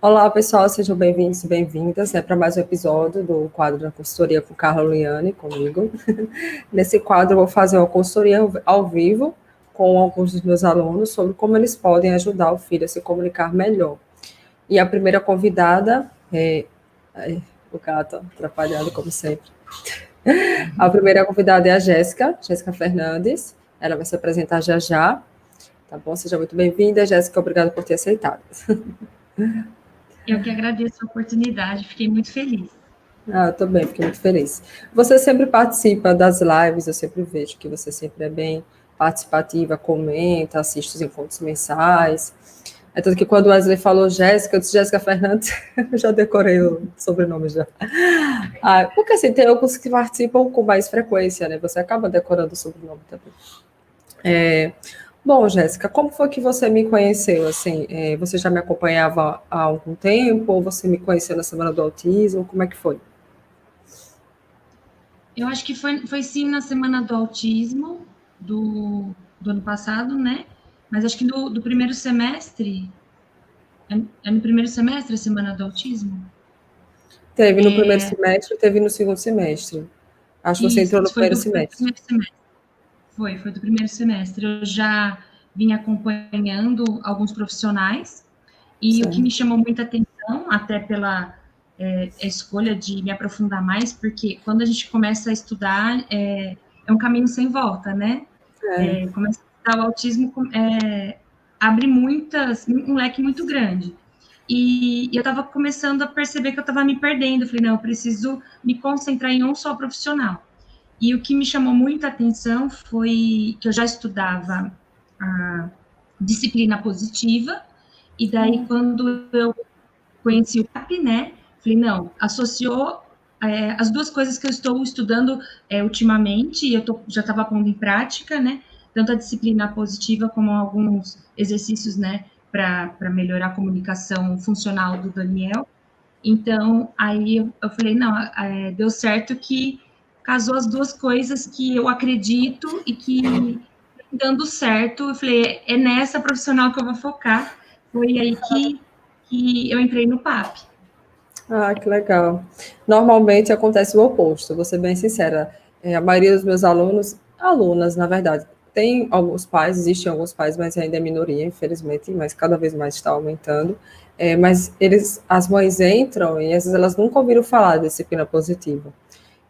Olá, pessoal, sejam bem-vindos e bem-vindas, para mais um episódio do quadro da consultoria com Carla Liane, comigo. Nesse quadro, eu vou fazer uma consultoria ao vivo com alguns dos meus alunos sobre como eles podem ajudar o filho a se comunicar melhor. E a primeira convidada é... o gato atrapalhado, como sempre. A primeira convidada é a Jéssica Fernandes. Ela vai se apresentar já já. Tá bom? Seja muito bem-vinda, Jéssica. Obrigada por ter aceitado. Eu que agradeço a oportunidade, fiquei muito feliz. Eu também, fiquei muito feliz. Você sempre participa das lives, eu sempre vejo que você sempre é bem participativa, comenta, assiste os encontros mensais. É tanto que quando o Wesley falou Jéssica, eu disse Jéssica Fernandes, eu já decorei o sobrenome já. Porque assim, tem alguns que participam com mais frequência, né? Você acaba decorando o sobrenome também. Bom, Jéssica, como foi que você me conheceu? Assim, você já me acompanhava há algum tempo, ou você me conheceu na Semana do Autismo? Como é que foi? Eu acho que foi sim na Semana do Autismo do ano passado, né? Mas acho que do primeiro semestre. É no primeiro semestre a Semana do Autismo? Teve no primeiro semestre, teve no segundo semestre. Acho que você entrou no Isso, foi primeiro do semestre. primeiro semestre. Foi do primeiro semestre. Eu já vim acompanhando alguns profissionais, e o que me chamou muita atenção, até pela escolha de me aprofundar mais, porque quando a gente começa a estudar, é um caminho sem volta, né? Começa a estudar o autismo, abre um leque muito grande. E eu estava começando a perceber que eu estava me perdendo. Eu falei, não, eu preciso me concentrar em um só profissional. E o que me chamou muita atenção foi que eu já estudava a disciplina positiva, e daí quando eu conheci o PAP, né, falei, não, associou as duas coisas que eu estou estudando ultimamente, e eu já estava pondo em prática, né, tanto a disciplina positiva como alguns exercícios, né, para melhorar a comunicação funcional do Daniel. Então, aí eu falei, não, deu certo que casou as duas coisas que eu acredito e que dando certo, eu falei, é nessa profissional que eu vou focar. Foi aí que eu entrei no PAP. Que legal. Normalmente acontece o oposto, vou ser bem sincera. A maioria dos meus alunas, na verdade, tem alguns pais, existem alguns pais, mas ainda é minoria, infelizmente, mas cada vez mais está aumentando. Mas as mães entram e às vezes elas nunca ouviram falar de disciplina positiva.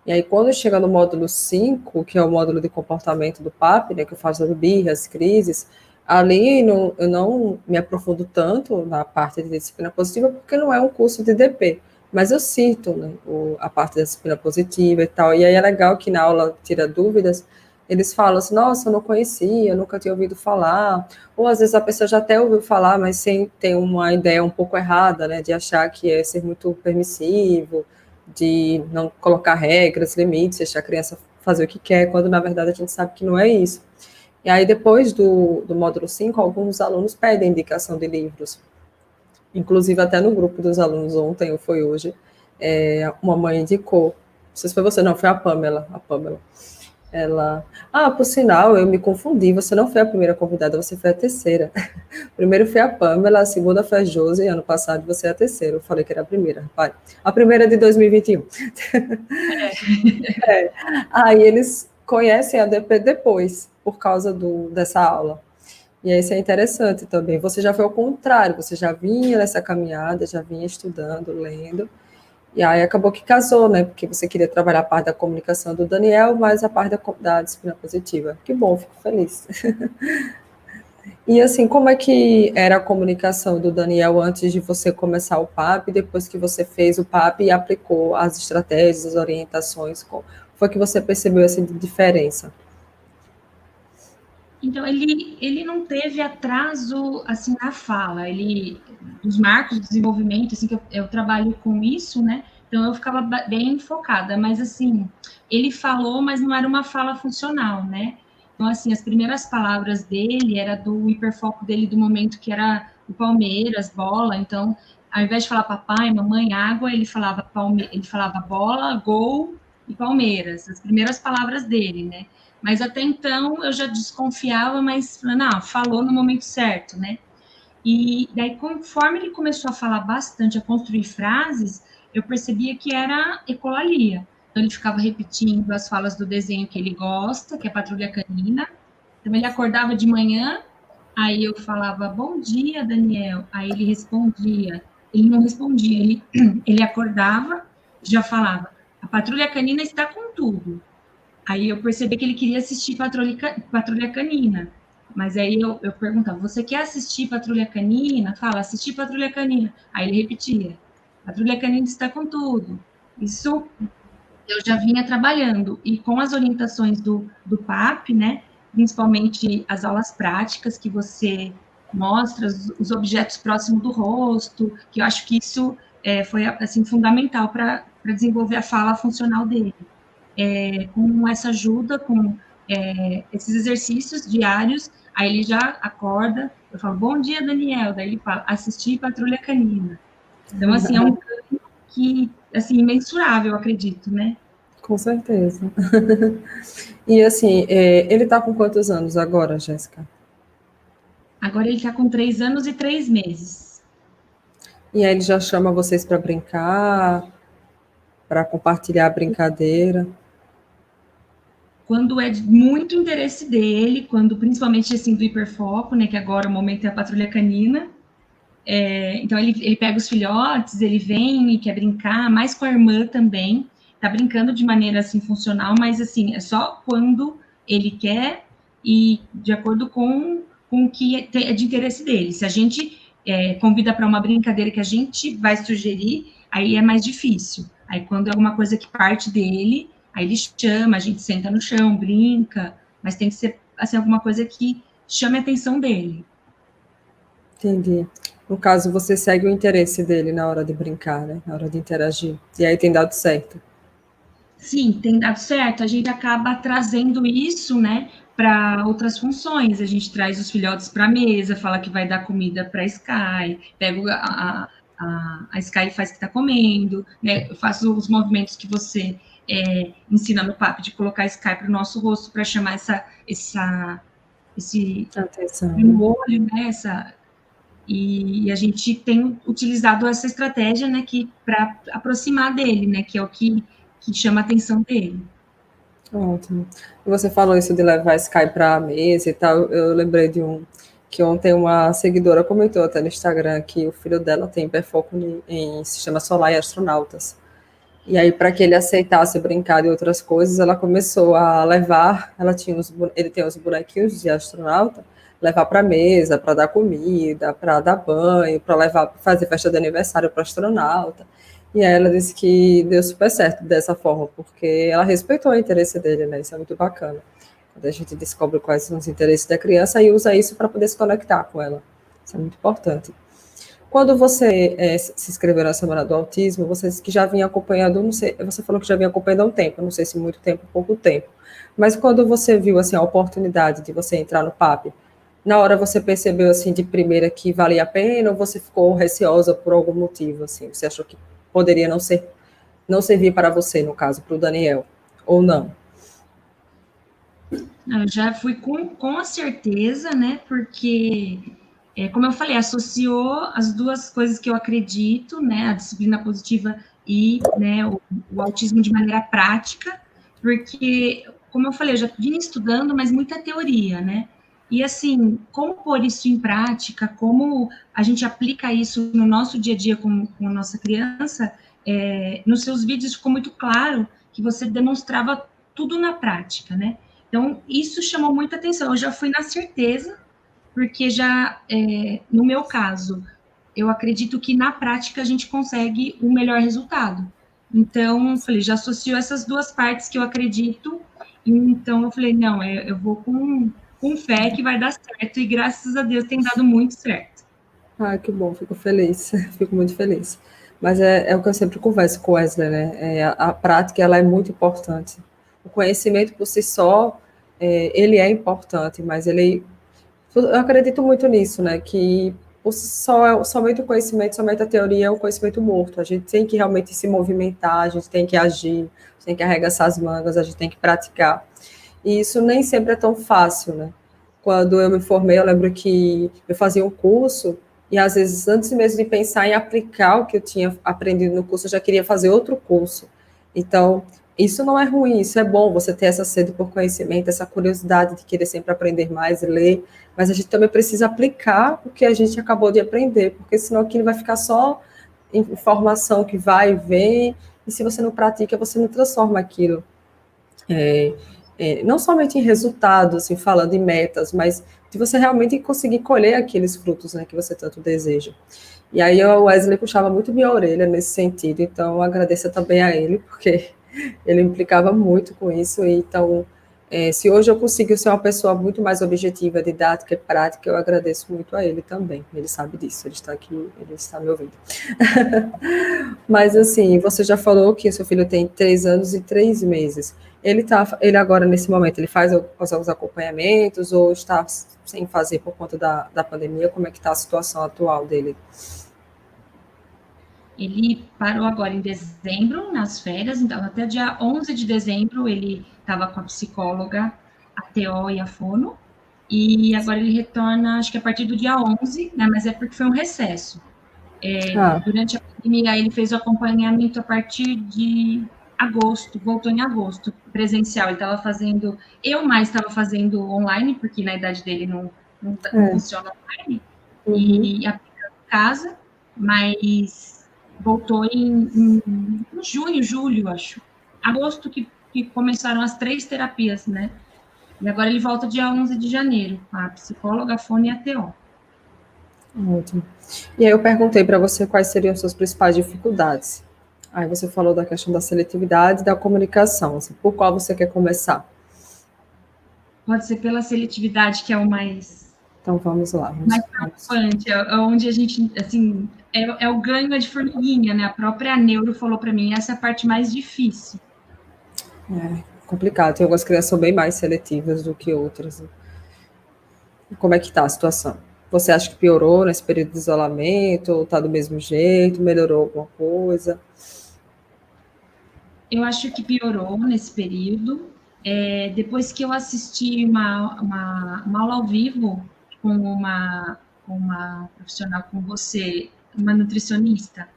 E aí, quando chega no módulo 5, que é o módulo de comportamento do PAP, né, que eu faço sobre birras, crises, ali eu não me aprofundo tanto na parte de disciplina positiva, porque não é um curso de DP, mas eu cito, né, a parte da disciplina positiva e tal, e aí é legal que na aula tira dúvidas, eles falam assim, nossa, eu não conhecia, eu nunca tinha ouvido falar, ou às vezes a pessoa já até ouviu falar, mas sem ter uma ideia um pouco errada, né, de achar que é ser muito permissivo, de não colocar regras, limites, deixar a criança fazer o que quer, quando na verdade a gente sabe que não é isso. E aí, depois do módulo 5, alguns alunos pedem indicação de livros. Inclusive, até no grupo dos alunos ontem, ou foi hoje, uma mãe indicou. Não sei se foi você, não, foi a Pamela. Ela, por sinal, eu me confundi, você não foi a primeira convidada, você foi a terceira. Primeiro foi a Pamela, a segunda foi a Josi, ano passado você é a terceira. Eu falei que era a primeira, pai. A primeira é de 2021. Aí eles conhecem a DP depois, por causa dessa aula. E aí isso é interessante também. Você já foi ao contrário, você já vinha nessa caminhada, já vinha estudando, lendo, e aí acabou que casou, né? Porque você queria trabalhar a parte da comunicação do Daniel, mas a parte da disciplina positiva. Que bom, fico feliz. E assim, como é que era a comunicação do Daniel antes de você começar o PAP, depois que você fez o PAP e aplicou as estratégias, as orientações? Como foi que você percebeu essa diferença? Então, ele não teve atraso, assim, na fala. Os marcos de desenvolvimento, assim, que eu trabalho com isso, né? Então, eu ficava bem focada. Mas, assim, ele falou, mas não era uma fala funcional, né? Então, assim, as primeiras palavras dele era do hiperfoco dele do momento que era o Palmeiras, bola. Então, ao invés de falar papai, mamãe, água, ele falava bola, gol e Palmeiras. As primeiras palavras dele, né? Mas até então eu já desconfiava, mas não, falou no momento certo, né? E daí, conforme ele começou a falar bastante, a construir frases, eu percebia que era ecolalia. Então, ele ficava repetindo as falas do desenho que ele gosta, que é Patrulha Canina. Então, ele acordava de manhã, aí eu falava, bom dia, Daniel. Aí ele respondia. Ele não respondia, ele acordava, já falava, a Patrulha Canina está com tudo. Aí eu percebi que ele queria assistir Patrulha Canina. Mas aí eu perguntava, você quer assistir Patrulha Canina? Fala, assistir Patrulha Canina. Aí ele repetia, Patrulha Canina está com tudo. Isso eu já vinha trabalhando. E com as orientações do PAP, né, principalmente as aulas práticas, que você mostra os objetos próximos do rosto, que eu acho que isso foi assim, fundamental para desenvolver a fala funcional dele. Com essa ajuda, com esses exercícios diários, aí ele já acorda, eu falo, bom dia, Daniel, daí ele fala, assisti Patrulha Canina. Então, assim, é um ganho que, assim, imensurável, eu acredito, né? Com certeza. E assim, ele está com quantos anos agora, Jéssica? Agora ele está com 3 anos e 3 meses. E aí ele já chama vocês para brincar, para compartilhar a brincadeira? Quando é de muito interesse dele, quando principalmente assim do hiperfoco, né, que agora o momento é a Patrulha Canina, então ele pega os filhotes, ele vem e quer brincar, mais com a irmã também, tá brincando de maneira assim funcional, mas assim, é só quando ele quer e de acordo com o que é de interesse dele. Se a gente convida para uma brincadeira que a gente vai sugerir, aí é mais difícil. Aí quando é alguma coisa que parte dele, aí ele chama, a gente senta no chão, brinca, mas tem que ser assim, alguma coisa que chame a atenção dele. Entendi. No caso, você segue o interesse dele na hora de brincar, né? Na hora de interagir. E aí tem dado certo. Sim, tem dado certo. A gente acaba trazendo isso, né, para outras funções. A gente traz os filhotes para a mesa, fala que vai dar comida para a Sky, pega a Sky faz que está comendo, né? Eu faço os movimentos que você ensina no papo de colocar a Sky para o nosso rosto para chamar esse Atenção. no olho, né? E a gente tem utilizado essa estratégia, né, que para aproximar dele, né, que é o que chama a atenção dele. Ótimo. Você falou isso de levar a Sky para a mesa e tal. Eu lembrei de que ontem uma seguidora comentou até no Instagram que o filho dela tem hiperfoco em sistema solar e astronautas. E aí, para que ele aceitasse brincar de outras coisas, ela começou a levar. Ele tem os bonequinhos de astronauta, levar para a mesa, para dar comida, para dar banho, para levar para fazer festa de aniversário para o astronauta. E aí ela disse que deu super certo dessa forma, porque ela respeitou o interesse dele, né? Isso é muito bacana. Quando a gente descobre quais são os interesses da criança e usa isso para poder se conectar com ela. Isso é muito importante. Quando você se inscreveu na Semana do Autismo, você disse que já vinha acompanhando, não sei, você falou que já vinha acompanhando há um tempo, não sei se muito tempo ou pouco tempo, mas quando você viu assim, a oportunidade de você entrar no PAP, na hora você percebeu assim de primeira que valia a pena ou você ficou receosa por algum motivo? Assim, você achou que poderia não servir para você, no caso, para o Daniel, ou não? Eu já fui com a certeza, né? Porque, como eu falei, associou as duas coisas que eu acredito, né? A disciplina positiva e né, o autismo de maneira prática, porque, como eu falei, eu já vinha estudando, mas muita teoria, né? E assim, como pôr isso em prática, como a gente aplica isso no nosso dia a dia com a nossa criança, nos seus vídeos ficou muito claro que você demonstrava tudo na prática, né? Então, isso chamou muita atenção. Eu já fui na certeza, porque já, no meu caso, eu acredito que na prática a gente consegue um melhor resultado. Então, falei, já associou essas duas partes que eu acredito, então eu falei, não, eu vou com fé que vai dar certo, e graças a Deus tem dado muito certo. Ah, que bom, fico feliz, fico muito feliz. Mas é o que eu sempre converso com o Wesley, né? A prática, ela é muito importante. O conhecimento por si só, ele é importante, mas eu acredito muito nisso, né? Que somente o conhecimento, somente a teoria é um conhecimento morto. A gente tem que realmente se movimentar, a gente tem que agir, a gente tem que arregaçar as mangas, a gente tem que praticar. E isso nem sempre é tão fácil, né? Quando eu me formei, eu lembro que eu fazia um curso e às vezes, antes mesmo de pensar em aplicar o que eu tinha aprendido no curso, eu já queria fazer outro curso. Então, isso não é ruim, isso é bom, você ter essa sede por conhecimento, essa curiosidade de querer sempre aprender mais, ler, mas a gente também precisa aplicar o que a gente acabou de aprender, porque senão aquilo vai ficar só informação que vai e vem, e se você não pratica, você não transforma aquilo. Não somente em resultados, assim, falando em metas, mas de você realmente conseguir colher aqueles frutos, né, que você tanto deseja. E aí o Wesley puxava muito minha orelha nesse sentido, então eu agradeço também a ele, porque ele implicava muito com isso, e então, se hoje eu consigo ser uma pessoa muito mais objetiva, didática e prática, eu agradeço muito a ele também, ele sabe disso, ele está aqui, ele está me ouvindo. Mas assim, você já falou que o seu filho tem 3 anos e 3 meses, ele agora, nesse momento, ele faz os acompanhamentos, ou está sem fazer por conta da pandemia, como é que está a situação atual dele? Ele parou agora em dezembro, nas férias, então até dia 11 de dezembro ele estava com a psicóloga, a TO e a fono, e agora ele retorna, acho que a partir do dia 11, né, mas é porque foi um recesso. Durante a pandemia, ele fez o acompanhamento a partir de agosto, voltou em agosto, presencial. Ele estava fazendo, eu mais estava fazendo online, porque na idade dele não funciona online, e aplicando em casa, mas voltou em junho, julho, acho. Agosto que começaram as 3 terapias, né? E agora ele volta dia 11 de janeiro, com a psicóloga, a fono e a TO. Ótimo. E aí eu perguntei para você quais seriam as suas principais dificuldades. Aí você falou da questão da seletividade e da comunicação. Assim, por qual você quer começar? Pode ser pela seletividade, que é o mais... Então vamos lá. Mais preocupante, é onde a gente, assim, é o ganho de formiguinha, né? A própria neuro falou para mim, essa é a parte mais difícil. É complicado, tem algumas crianças que são bem mais seletivas do que outras. Como é que está a situação? Você acha que piorou nesse período de isolamento, ou está do mesmo jeito, melhorou alguma coisa? Eu acho que piorou nesse período. Depois que eu assisti uma aula ao vivo com uma profissional, com você, uma nutricionista.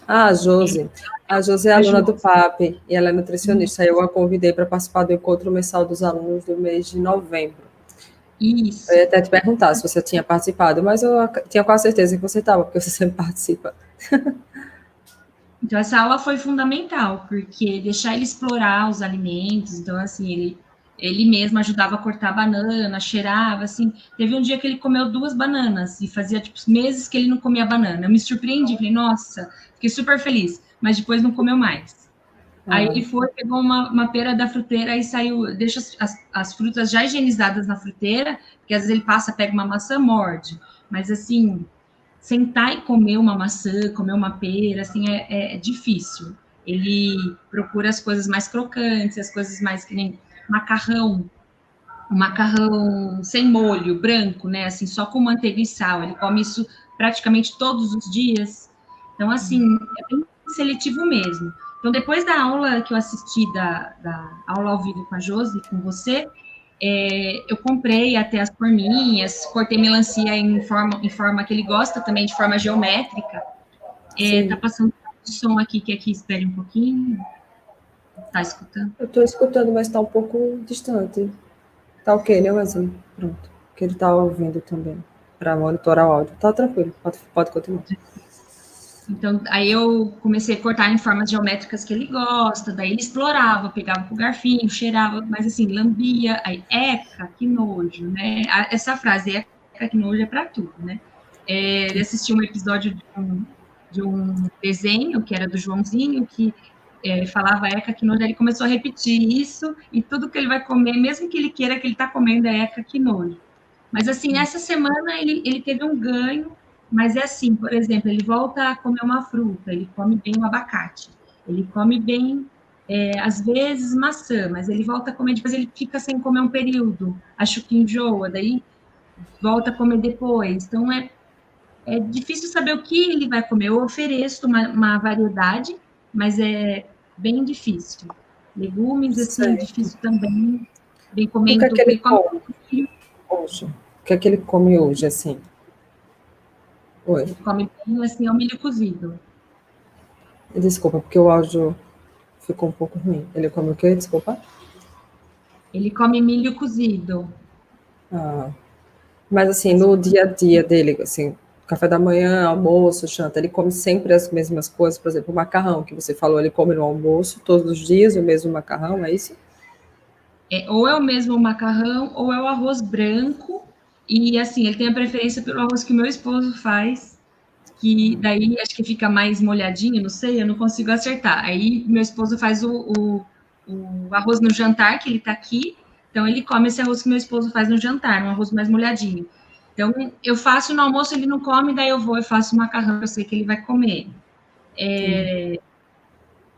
A Josi. A Josi é aluna do PAP e ela é nutricionista. Eu a convidei para participar do encontro mensal dos alunos do mês de novembro. Isso. Eu ia até te perguntar se você tinha participado, mas eu tinha quase certeza que você estava, porque você sempre participa. Então, essa aula foi fundamental, porque deixar ele explorar os alimentos, então, assim, ele mesmo ajudava a cortar a banana, cheirava, assim. Teve um dia que ele comeu 2 bananas, e fazia, tipo, meses que ele não comia banana. Eu me surpreendi, falei, nossa, fiquei super feliz, mas depois não comeu mais. Aí ele foi, pegou uma pera da fruteira e saiu, deixa as frutas já higienizadas na fruteira, porque às vezes ele passa, pega uma maçã, morde. Mas, assim, sentar e comer uma maçã, comer uma pera, assim, é difícil. Ele procura as coisas mais crocantes, as coisas mais que nem macarrão, um macarrão sem molho, branco, né, assim, só com manteiga e sal. Ele come isso praticamente todos os dias. Então, assim, é bem seletivo mesmo. Então, depois da aula que eu assisti, da aula ao vivo com a Josi, com você, eu comprei até as forminhas, cortei melancia em forma que ele gosta também, de forma geométrica. Tá passando o som aqui, que aqui espere um pouquinho. Tá escutando? Eu estou escutando, mas está um pouco distante. Tá ok, né, Wesley? Pronto. Porque ele está ouvindo também, para monitorar o áudio. Tá tranquilo, pode continuar. Então, aí eu comecei a cortar em formas geométricas que ele gosta, daí ele explorava, pegava com o garfinho, cheirava, mas assim, lambia, aí, eca, que nojo, né? Essa frase, eca, que nojo, é para tudo, né? Ele assistiu um episódio de um desenho, que era do Joãozinho, que falava eca, que nojo, aí ele começou a repetir isso, e tudo que ele vai comer, mesmo que ele queira que ele tá comendo, é eca, que nojo. Mas assim, essa semana ele teve um ganho, mas é assim, por exemplo, ele volta a comer uma fruta, ele come bem o abacate, ele come bem, às vezes, maçã, mas ele volta a comer, depois ele fica sem comer um período, acho que enjoa, daí volta a comer depois. Então, é difícil saber o que ele vai comer. Eu ofereço uma variedade, mas é bem difícil. Legumes, assim, difícil também. Vem comendo, O que é que ele ele come come hoje? O que é que ele come hoje, assim? Oi. Ele come bem, assim, é o milho cozido. Desculpa, porque o áudio ficou um pouco ruim. Ele come o quê? Desculpa. Ele come milho cozido. Ah, mas assim, no dia a dia dele, assim, café da manhã, almoço, janta, ele come sempre as mesmas coisas, por exemplo, o macarrão que você falou, ele come no almoço todos os dias o mesmo macarrão, é isso? Ou é o mesmo macarrão, ou é o arroz branco. E assim, ele tem a preferência pelo arroz que o meu esposo faz, que daí acho que fica mais molhadinho, não sei, eu não consigo acertar. Aí meu esposo faz o arroz no jantar, que ele tá aqui, então ele come esse arroz que meu esposo faz no jantar, um arroz mais molhadinho. Então eu faço no almoço, ele não come, daí eu vou e faço o macarrão, eu sei que ele vai comer. Entendi.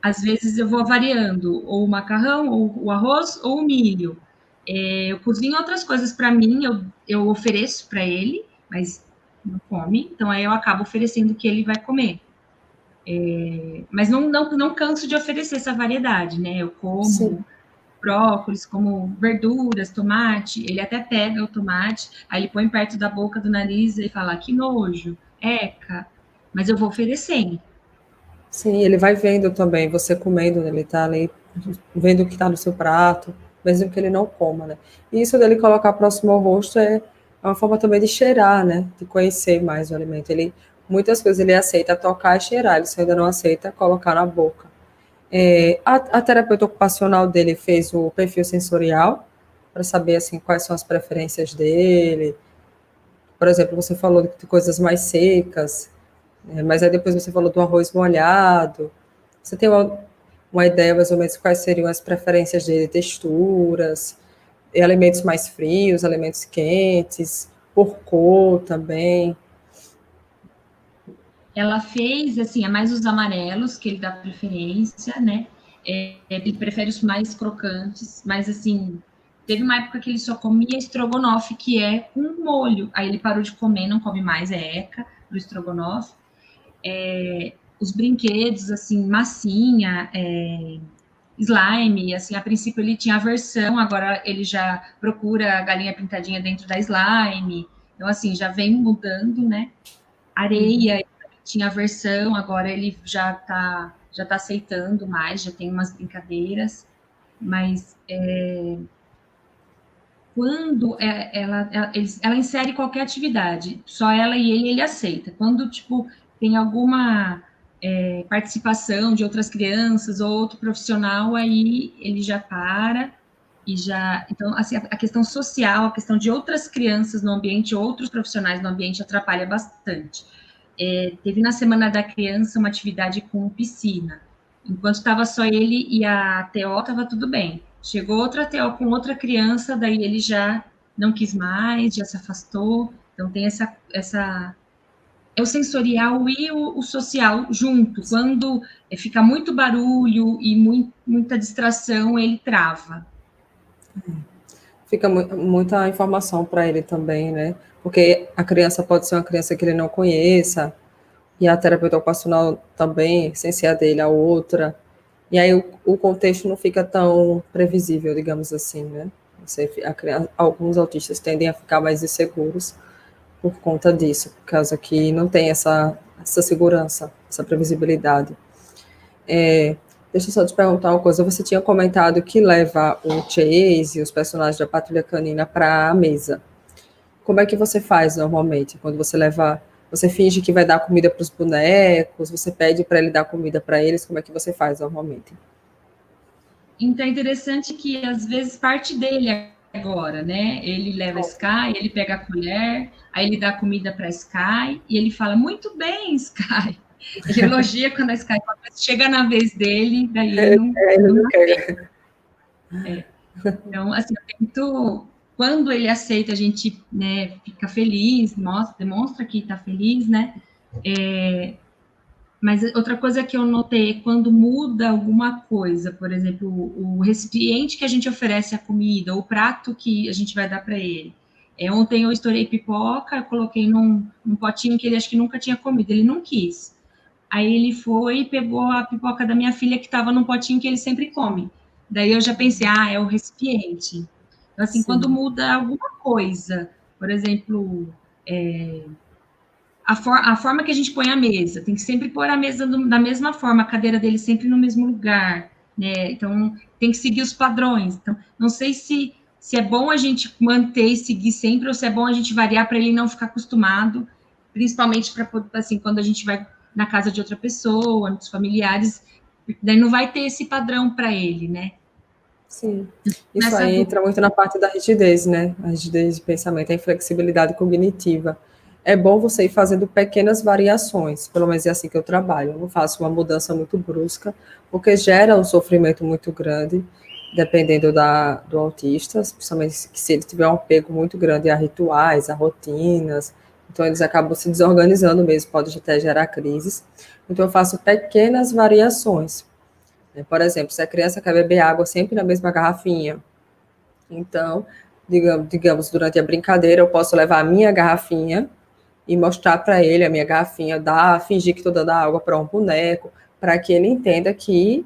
Às vezes eu vou variando, ou o macarrão, ou o arroz, ou o milho. Eu cozinho outras coisas para mim, eu ofereço para ele, mas não come, então aí eu acabo oferecendo o que ele vai comer. Mas não canso de oferecer essa variedade, né? Eu como Sim, brócolis, como verduras, tomate, ele até pega o tomate, aí ele põe perto da boca, do nariz e fala, que nojo, eca, mas eu vou oferecendo. sim, ele vai vendo também, você comendo, né, ele tá ali vendo o que está no seu prato, mesmo que ele não coma, né? E isso dele colocar próximo ao rosto é uma forma também de cheirar, né? De conhecer mais o alimento. Ele, muitas coisas ele aceita tocar e cheirar, ele só ainda não aceita colocar na boca. A terapeuta ocupacional dele fez o perfil sensorial para saber assim quais são as preferências dele. Por exemplo, você falou de coisas mais secas, mas aí depois você falou do arroz molhado. Você tem uma ideia mais ou menos quais seriam as preferências dele, texturas, alimentos mais frios, alimentos quentes, por cor também. Ela fez, assim, é mais os amarelos que ele dá preferência, né? Ele prefere os mais crocantes, mas, assim, teve uma época que ele só comia estrogonofe, que é com molho. Aí ele parou de comer, não come mais, é eca, do estrogonofe. Os brinquedos, assim, massinha, slime, assim, a princípio ele tinha aversão, agora ele já procura a galinha pintadinha dentro da slime. Então, assim, já vem mudando, né? Areia, tinha aversão, agora ele já tá aceitando mais, já tem umas brincadeiras, mas quando ela insere qualquer atividade, só ela e ele aceita. Quando, tipo, tem alguma participação de outras crianças ou outro profissional, aí ele já para e já. Então, assim, a questão social, a questão de outras crianças no ambiente, outros profissionais no ambiente atrapalha bastante. Teve na Semana da Criança uma atividade com piscina. Enquanto estava só ele e a TO, estava tudo bem. Chegou outra TO com outra criança, daí ele já não quis mais, já se afastou. Então tem essa é o sensorial e o social junto. Quando fica muito barulho e muita distração, ele trava. Fica muita informação para ele também, né? Porque a criança pode ser uma criança que ele não conheça, e a terapeuta ocupacional também, sem ser a dele, a outra. E aí o contexto não fica tão previsível, digamos assim, né? Alguns autistas tendem a ficar mais inseguros por conta disso, por causa que não tem essa segurança, essa previsibilidade. Deixa eu só te perguntar uma coisa. Você tinha comentado que leva o Chase e os personagens da Patrulha Canina para a mesa. Como é que você faz normalmente? Quando você leva. Você finge que vai dar comida para os bonecos, você pede para ele dar comida para eles, como é que você faz normalmente? Então é interessante que às vezes parte dele agora, né? Ele leva a Sky, ele pega a colher, aí ele dá comida para a Sky e ele fala muito bem, Sky. Ele elogia quando a Sky chega na vez dele, daí ele não aceita. Então, assim, eu tento, quando ele aceita, a gente, né, fica feliz, demonstra que está feliz, né? Mas outra coisa que eu notei é quando muda alguma coisa, por exemplo, o recipiente que a gente oferece a comida, o prato que a gente vai dar para ele. Ontem eu estourei pipoca, eu coloquei num potinho que ele acho que nunca tinha comido, ele não quis. Aí ele foi e pegou a pipoca da minha filha que estava num potinho que ele sempre come. Daí eu já pensei, é o recipiente. Então, assim, quando Sim, muda alguma coisa, por exemplo, a forma que a gente põe a mesa, tem que sempre pôr a mesa da mesma forma, a cadeira dele sempre no mesmo lugar, né? Então, tem que seguir os padrões. Então, não sei se é bom a gente manter e seguir sempre, ou se é bom a gente variar para ele não ficar acostumado, principalmente para, assim, quando a gente vai na casa de outra pessoa, dos familiares, daí não vai ter esse padrão para ele, né? Sim. Isso aí entra muito na parte da rigidez, né? A rigidez de pensamento, a inflexibilidade cognitiva. É bom você ir fazendo pequenas variações, pelo menos é assim que eu trabalho. Eu não faço uma mudança muito brusca, porque gera um sofrimento muito grande, dependendo do autista, principalmente se ele tiver um apego muito grande a rituais, a rotinas. Então, eles acabam se desorganizando mesmo, pode até gerar crises. Então, eu faço pequenas variações. Por exemplo, se a criança quer beber água sempre na mesma garrafinha, então, digamos, durante a brincadeira, eu posso levar a minha garrafinha e mostrar para ele a minha garrafinha, fingir que estou dando água para um boneco, para que ele entenda que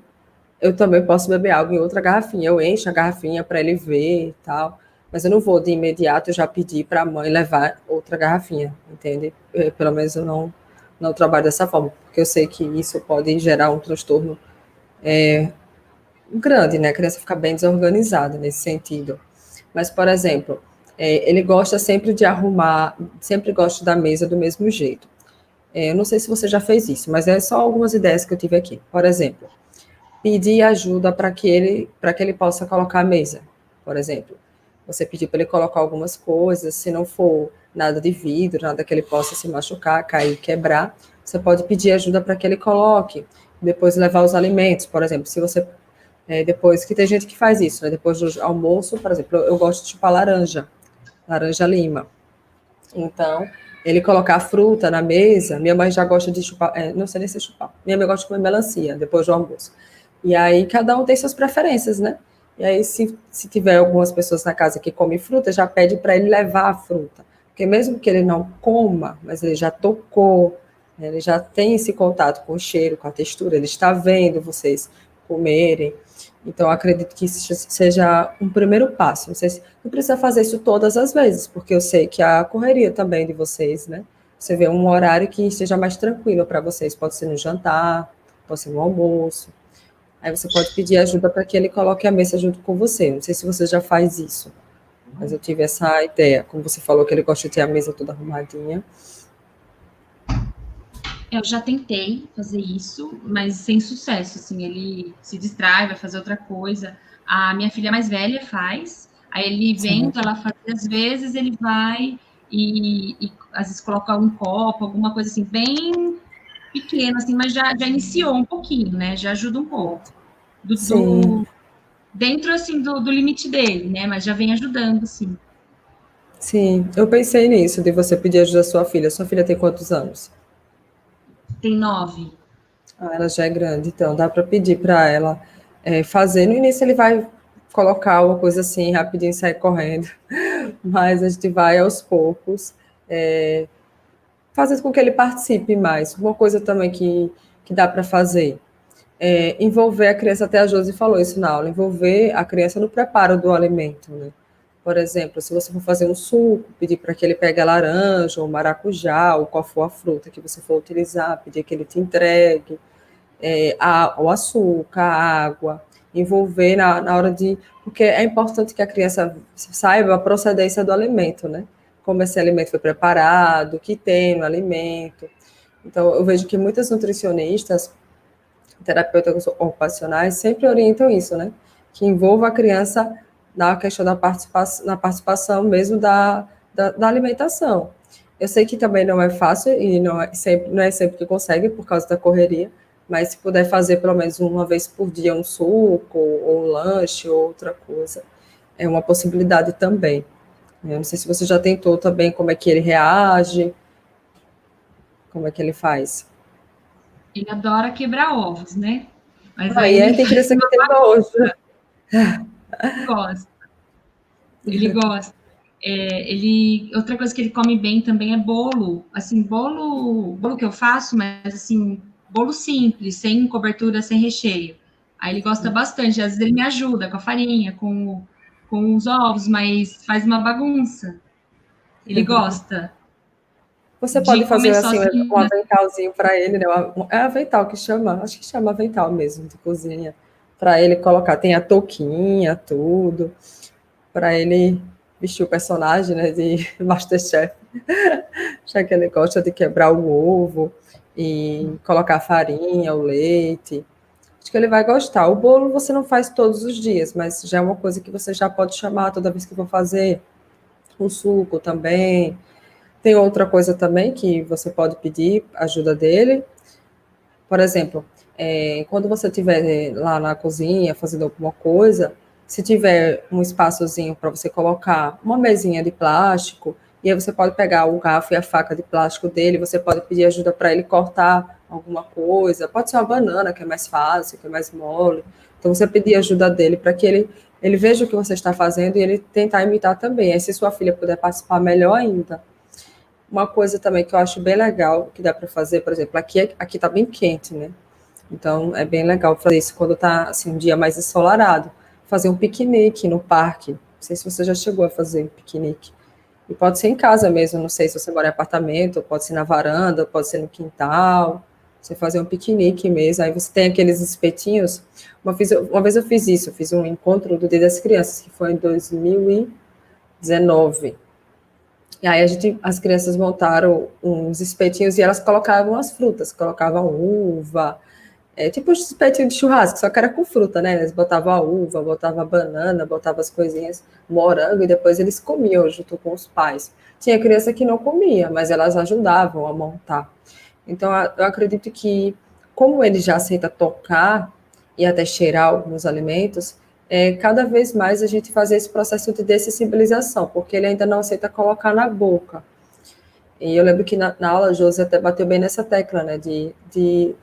eu também posso beber água em outra garrafinha. Eu encho a garrafinha para ele ver e tal, mas eu não vou de imediato já pedir para a mãe levar outra garrafinha, entende? Pelo menos eu não trabalho dessa forma, porque eu sei que isso pode gerar um transtorno grande, né? A criança fica bem desorganizada nesse sentido. Mas, por exemplo, ele gosta sempre de arrumar, sempre gosta da mesa do mesmo jeito. Eu não sei se você já fez isso, mas é só algumas ideias que eu tive aqui. Por exemplo, pedir ajuda para que ele possa colocar a mesa, por exemplo. Você pedir para ele colocar algumas coisas, se não for nada de vidro, nada que ele possa se machucar, cair, quebrar, você pode pedir ajuda para que ele coloque. Depois levar os alimentos, por exemplo, se você depois que tem gente que faz isso, né? Depois do almoço, por exemplo, eu gosto de chupar laranja lima. Então, ele colocar a fruta na mesa, minha mãe já gosta de chupar, não sei nem se chupar, minha mãe gosta de comer melancia depois do almoço. E aí, cada um tem suas preferências, né? E aí, se tiver algumas pessoas na casa que comem fruta, já pede para ele levar a fruta. Porque mesmo que ele não coma, mas ele já tocou, né? Ele já tem esse contato com o cheiro, com a textura, ele está vendo vocês comerem. Então, acredito que isso seja um primeiro passo. Não sei se não precisa fazer isso todas as vezes, porque eu sei que a correria também de vocês, né? Você vê um horário que esteja mais tranquilo para vocês. Pode ser no jantar, pode ser no almoço. Aí você pode pedir ajuda para que ele coloque a mesa junto com você. Não sei se você já faz isso, mas eu tive essa ideia. Como você falou que ele gosta de ter a mesa toda arrumadinha. Eu já tentei fazer isso, mas sem sucesso, assim, ele se distrai, vai fazer outra coisa. A minha filha mais velha faz, aí ele vendo ela fazer, às vezes ele vai e às vezes coloca um copo, alguma coisa assim, bem pequena, assim, mas já iniciou um pouquinho, né, já ajuda um pouco. Dentro, assim, do limite dele, né, mas já vem ajudando, sim. Sim, eu pensei nisso, de você pedir ajuda à sua filha. Sua filha tem quantos anos? Tem 9. Ela já é grande, então dá para pedir para ela fazer. No início ele vai colocar uma coisa assim, rapidinho e sair correndo, mas a gente vai aos poucos, fazendo com que ele participe mais. Uma coisa também que dá para fazer envolver a criança, até a Josi falou isso na aula, envolver a criança no preparo do alimento, né? Por exemplo, se você for fazer um suco, pedir para que ele pegue a laranja, ou maracujá, ou qual for a fruta que você for utilizar, pedir que ele te entregue, o açúcar, a água, envolver na hora de. Porque é importante que a criança saiba a procedência do alimento, né? Como esse alimento foi preparado, o que tem no alimento. Então, eu vejo que muitas nutricionistas, terapeutas ocupacionais, sempre orientam isso, né? Que envolva a criança na questão da participação, na participação mesmo da alimentação. Eu sei que também não é fácil e não é sempre que consegue por causa da correria, mas se puder fazer pelo menos uma vez por dia um suco, ou um lanche, ou outra coisa, é uma possibilidade também. Eu não sei se você já tentou também como é que ele reage, como é que ele faz. Ele adora quebrar ovos, né? Mas Aí aí ele tem faz criança que uma tem nojo. gosta. Ele gosta. Outra coisa que ele come bem também é bolo. Assim, bolo que eu faço, mas assim, bolo simples, sem cobertura, sem recheio. Aí ele gosta bastante. Às vezes ele me ajuda com a farinha, com os ovos, mas faz uma bagunça. Ele gosta. Você pode de fazer, comer assim, um sozinha. aventalzinho para ele, né? É avental que chama, acho que chama avental mesmo, de cozinha, para ele colocar. Tem a touquinha, tudo, para ele vestir o personagem, né, de MasterChef, já que ele gosta de quebrar o ovo e colocar a farinha, o leite. Acho que ele vai gostar. O bolo você não faz todos os dias, mas já é uma coisa que você já pode chamar toda vez que for fazer. O suco também. Tem outra coisa também que você pode pedir ajuda dele. Por exemplo, quando você estiver lá na cozinha fazendo alguma coisa, se tiver um espaçozinho para você colocar uma mesinha de plástico, e aí você pode pegar o garfo e a faca de plástico dele, você pode pedir ajuda para ele cortar alguma coisa, pode ser uma banana, que é mais fácil, que é mais mole. Então, você pedir ajuda dele para que ele veja o que você está fazendo e ele tentar imitar também. Aí, se sua filha puder participar, melhor ainda. Uma coisa também que eu acho bem legal, que dá para fazer, por exemplo, aqui tá bem quente, né? Então, é bem legal fazer isso quando tá, assim, um dia mais ensolarado. Fazer um piquenique no parque. Não sei se você já chegou a fazer um piquenique. E pode ser em casa mesmo, não sei se você mora em apartamento, pode ser na varanda, pode ser no quintal. Você fazer um piquenique mesmo. Aí você tem aqueles espetinhos. Uma vez eu fiz isso, eu fiz um encontro do Dia das Crianças, que foi em 2019. E aí as crianças montaram uns espetinhos e elas colocavam as frutas, colocavam uva, tipo um espetinho de churrasco, só que era com fruta, né? Eles botavam a uva, botavam a banana, botavam as coisinhas, morango, e depois eles comiam junto com os pais. Tinha criança que não comia, mas elas ajudavam a montar. Então, eu acredito que, como ele já aceita tocar e até cheirar alguns alimentos, cada vez mais a gente fazer esse processo de dessensibilização, porque ele ainda não aceita colocar na boca. E eu lembro que na aula, a Josi até bateu bem nessa tecla, né, de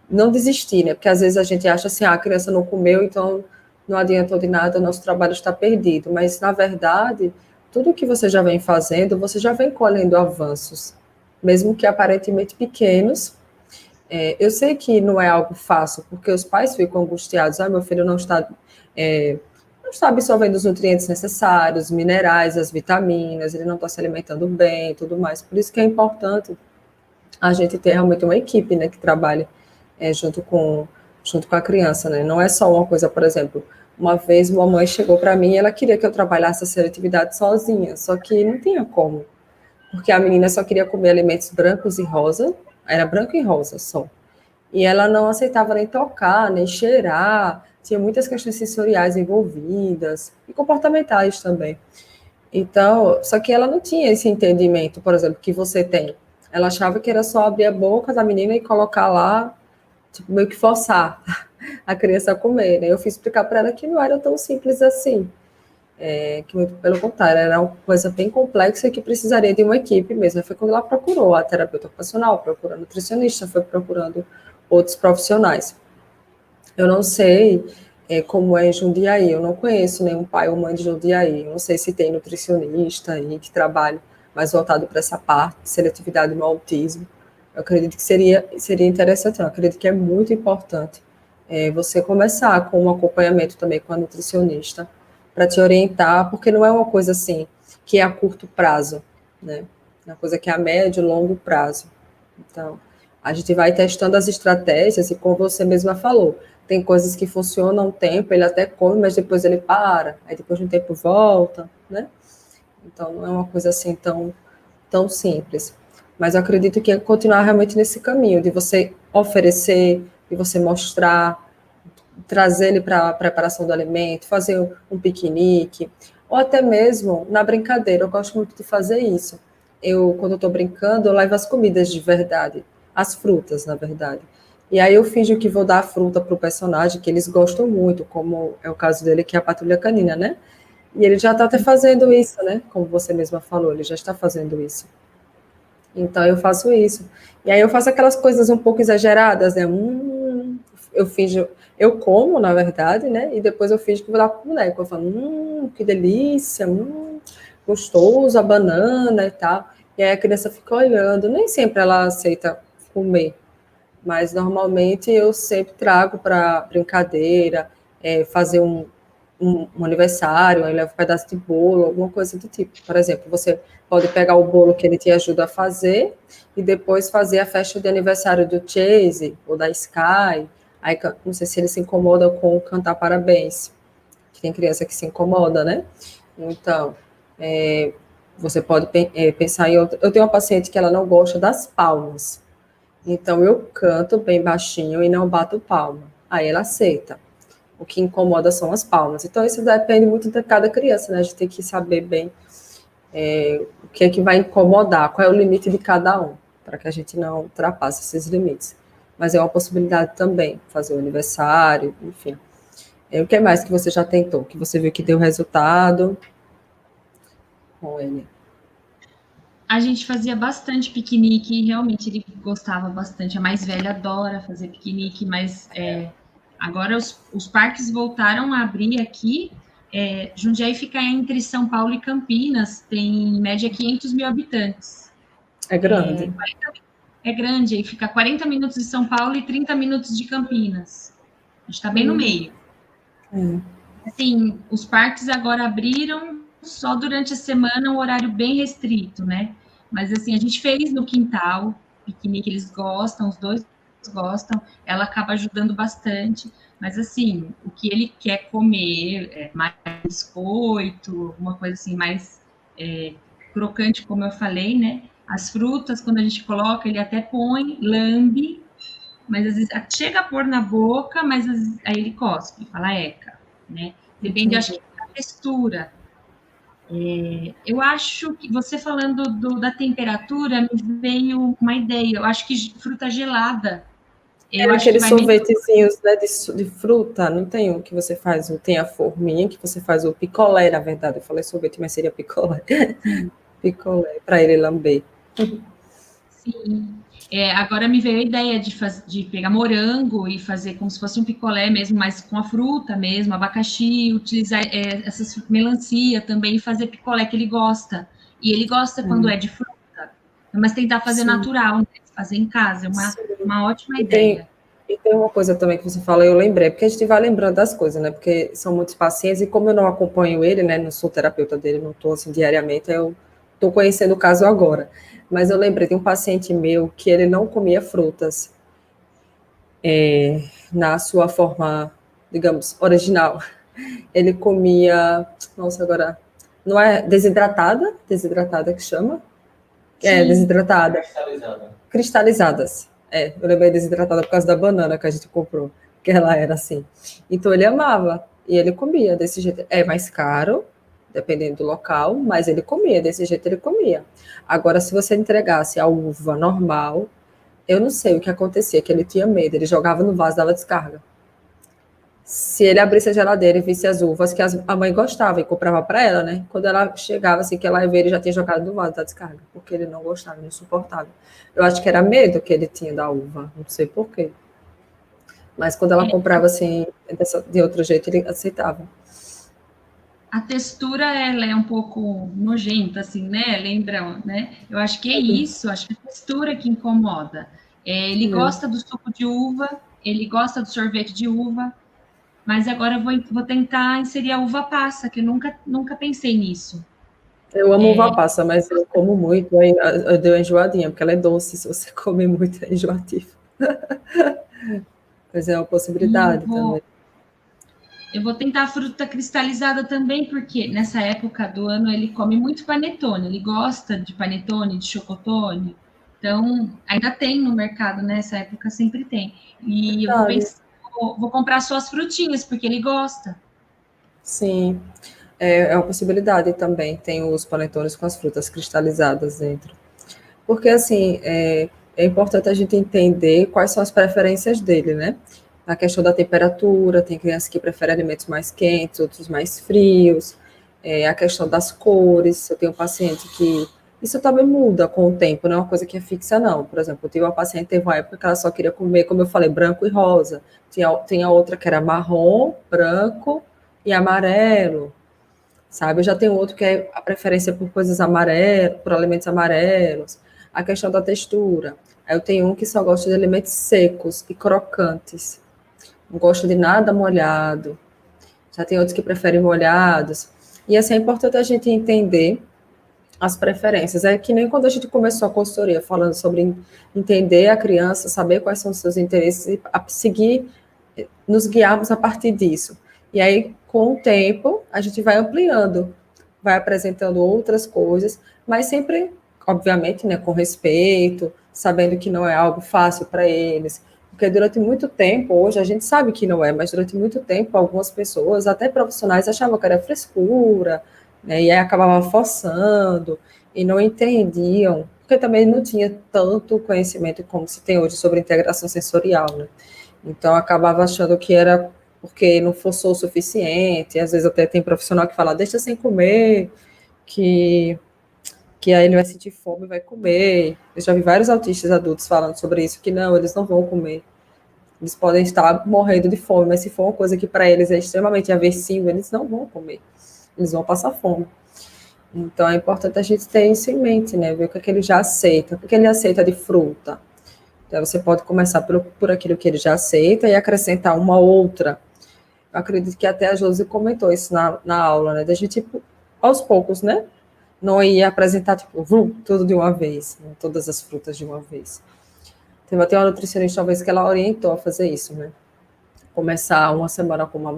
não desistir, né, porque às vezes a gente acha assim, a criança não comeu, então não adiantou de nada, o nosso trabalho está perdido. Mas, na verdade, tudo que você já vem fazendo, você já vem colhendo avanços, mesmo que aparentemente pequenos. Eu sei que não é algo fácil, porque os pais ficam angustiados, meu filho não está absorvendo os nutrientes necessários, os minerais, as vitaminas, ele não está se alimentando bem e tudo mais. Por isso que é importante a gente ter realmente uma equipe, né, que trabalhe junto com a criança, né? Não é só uma coisa, por exemplo, uma vez uma mãe chegou para mim e ela queria que eu trabalhasse a seletividade sozinha, só que não tinha como, porque a menina só queria comer alimentos brancos e rosa, era branco e rosa só. E ela não aceitava nem tocar, nem cheirar, tinha muitas questões sensoriais envolvidas e comportamentais também. Então, só que ela não tinha esse entendimento, por exemplo, que você tem. Ela achava que era só abrir a boca da menina e colocar lá, tipo, meio que forçar a criança a comer, né? Eu fiz explicar para ela que não era tão simples assim, que muito pelo contrário, era uma coisa bem complexa e que precisaria de uma equipe mesmo. Foi quando ela procurou a terapeuta ocupacional, procurando a nutricionista, foi procurando outros profissionais. Eu não sei como é em Jundiaí, eu não conheço nenhum pai ou mãe de Jundiaí, eu não sei se tem nutricionista aí que trabalha mais voltado para essa parte, seletividade no autismo. Eu acredito que seria interessante, eu acredito que é muito importante você começar com um acompanhamento também com a nutricionista, para te orientar, porque não é uma coisa assim que é a curto prazo, né? É uma coisa que é a médio e longo prazo. Então, a gente vai testando as estratégias e, como você mesma falou, tem coisas que funcionam um tempo, ele até come, mas depois ele para, aí depois de um tempo volta, né? Então, não é uma coisa assim tão simples. Mas eu acredito que é continuar realmente nesse caminho, de você oferecer, de você mostrar, trazer ele para a preparação do alimento, fazer um piquenique, ou até mesmo na brincadeira. Eu gosto muito de fazer isso. Quando eu estou brincando, eu levo as comidas de verdade, as frutas, na verdade. E aí eu finjo que vou dar a fruta para o personagem, que eles gostam muito, como é o caso dele, que é a patrulha canina, né? E ele já está até fazendo isso, né? Como você mesma falou, ele já está fazendo isso. Então eu faço isso. E aí eu faço aquelas coisas um pouco exageradas, né? Eu finjo, eu como, na verdade, né? E depois eu finjo que vou dar pro boneco. Eu falo, que delícia, gostoso, a banana e tal. E aí a criança fica olhando. Nem sempre ela aceita comer, mas normalmente eu sempre trago para brincadeira, fazer um aniversário, aí leva um pedaço de bolo, alguma coisa do tipo. Por exemplo, você pode pegar o bolo que ele te ajuda a fazer e depois fazer a festa de aniversário do Chase ou da Sky. Aí, não sei se ele se incomoda com cantar parabéns, que tem criança que se incomoda, né? Então, você pode pensar em outra. Eu tenho uma paciente que ela não gosta das palmas. Então, eu canto bem baixinho e não bato palma. Aí ela aceita. O que incomoda são as palmas. Então, isso depende muito de cada criança, né? A gente tem que saber bem o que é que vai incomodar, qual é o limite de cada um, para que a gente não ultrapasse esses limites. Mas é uma possibilidade também, fazer o aniversário, enfim. O que mais que você já tentou, que você viu que deu resultado com ele? A gente fazia bastante piquenique, realmente ele gostava bastante. A mais velha adora fazer piquenique, mas agora os parques voltaram a abrir aqui. Jundiaí fica entre São Paulo e Campinas, tem em média 500 mil habitantes. É grande. É grande, aí fica 40 minutos de São Paulo e 30 minutos de Campinas. A gente está bem no meio. Assim, os parques agora abriram só durante a semana, um horário bem restrito, né? Mas assim, a gente fez no quintal, piquenique, eles gostam, os dois gostam, ela acaba ajudando bastante, mas assim, o que ele quer comer é mais biscoito, uma coisa assim mais crocante, como eu falei, né? As frutas, quando a gente coloca, ele até põe, lambe, mas às vezes chega a pôr na boca, mas vezes, aí ele cospe, fala eca, né? Depende, acho que, da textura. Eu acho que você falando da temperatura me veio uma ideia. Eu acho que fruta gelada. Eu acho que Aqueles vai sorvetezinhos, né, de fruta, não tem um que você faz, tem a forminha, que você faz o picolé, na verdade. Eu falei sorvete, mas seria picolé. Sim. Picolé, para ele lamber. Sim. Agora me veio a ideia de pegar morango e fazer como se fosse um picolé mesmo, mas com a fruta mesmo, abacaxi, utilizar essas melancia também e fazer picolé que ele gosta. E ele gosta quando é de fruta, mas tentar fazer natural, né? Fazer em casa, é uma ótima ideia. E tem uma coisa também que você fala, eu lembrei, porque a gente vai lembrando das coisas, né? Porque são muitos pacientes, e como eu não acompanho ele, né? Não sou terapeuta dele, não estou assim diariamente, eu estou conhecendo o caso agora. Mas eu lembrei de um paciente meu que ele não comia frutas na sua forma, digamos, original. Ele comia, nossa, agora, não é desidratada? Desidratada que chama? Sim. Desidratada. Cristalizadas. Eu lembrei desidratada por causa da banana que a gente comprou, que ela era assim. Então ele amava, e ele comia desse jeito. É mais caro, dependendo do local, mas ele comia, desse jeito ele comia. Agora, se você entregasse a uva normal, eu não sei o que acontecia, que ele tinha medo, ele jogava no vaso, dava descarga. Se ele abrisse a geladeira e visse as uvas que a mãe gostava e comprava para ela, né? Quando ela chegava, assim, que ela ia ver, ele já tinha jogado no vaso da descarga, porque ele não gostava, não suportava. Eu acho que era medo que ele tinha da uva, não sei porquê. Mas quando ela comprava, assim, de outro jeito, ele aceitava. A textura, ela é um pouco nojenta, assim, né? Lembra, né? Eu acho que é isso, acho que é a textura que incomoda. Ele gosta do suco de uva, ele gosta do sorvete de uva, mas agora eu vou tentar inserir a uva passa, que eu nunca pensei nisso. Eu amo uva passa, mas eu como muito, aí eu dei uma enjoadinha, porque ela é doce, se você comer muito é enjoativo. Mas é uma possibilidade também. Eu vou tentar a fruta cristalizada também, porque nessa época do ano ele come muito panetone, ele gosta de panetone, de chocotone. Então, ainda tem no mercado, nessa época sempre tem. E eu vou pensar, vou comprar só as frutinhas, porque ele gosta. Sim, é uma possibilidade também. Tem os panetones com as frutas cristalizadas dentro. Porque, assim, é importante a gente entender quais são as preferências dele, né? A questão da temperatura, tem crianças que preferem alimentos mais quentes, outros mais frios. A questão das cores, eu tenho um paciente que... Isso também muda com o tempo, não é uma coisa que é fixa, não. Por exemplo, eu tive uma paciente, teve uma época que ela só queria comer, como eu falei, branco e rosa. Tinha outra que era marrom, branco e amarelo, sabe? Eu já tenho outro que é a preferência por coisas amarelas, por alimentos amarelos, a questão da textura. Aí eu tenho um que só gosta de alimentos secos e crocantes, não gosta de nada molhado, já tem outros que preferem molhados. E assim, é importante a gente entender as preferências. É que nem quando a gente começou a consultoria, falando sobre entender a criança, saber quais são os seus interesses e seguir, nos guiarmos a partir disso. E aí, com o tempo, a gente vai ampliando, vai apresentando outras coisas, mas sempre, obviamente, né, com respeito, sabendo que não é algo fácil para eles. Porque durante muito tempo, hoje a gente sabe que não é, mas durante muito tempo, algumas pessoas, até profissionais, achavam que era frescura, né, e aí acabavam forçando, e não entendiam, porque também não tinha tanto conhecimento como se tem hoje sobre integração sensorial, né? Então, acabava achando que era porque não forçou o suficiente, às vezes até tem profissional que fala, deixa sem comer, que, que aí ele vai sentir fome e vai comer. Eu já vi vários autistas adultos falando sobre isso, que não, eles não vão comer. Eles podem estar morrendo de fome, mas se for uma coisa que para eles é extremamente aversiva, eles não vão comer. Eles vão passar fome. Então, é importante a gente ter isso em mente, né? Ver o que é que ele já aceita. O que ele aceita de fruta? Então, você pode começar por aquilo que ele já aceita e acrescentar uma outra. Eu acredito que até a Josi comentou isso na aula, né? Da gente, tipo, aos poucos, né? Não ia apresentar, tipo, tudo de uma vez, né? Todas as frutas de uma vez. Teve até uma nutricionista, talvez, que ela orientou a fazer isso, né? Começar uma semana com a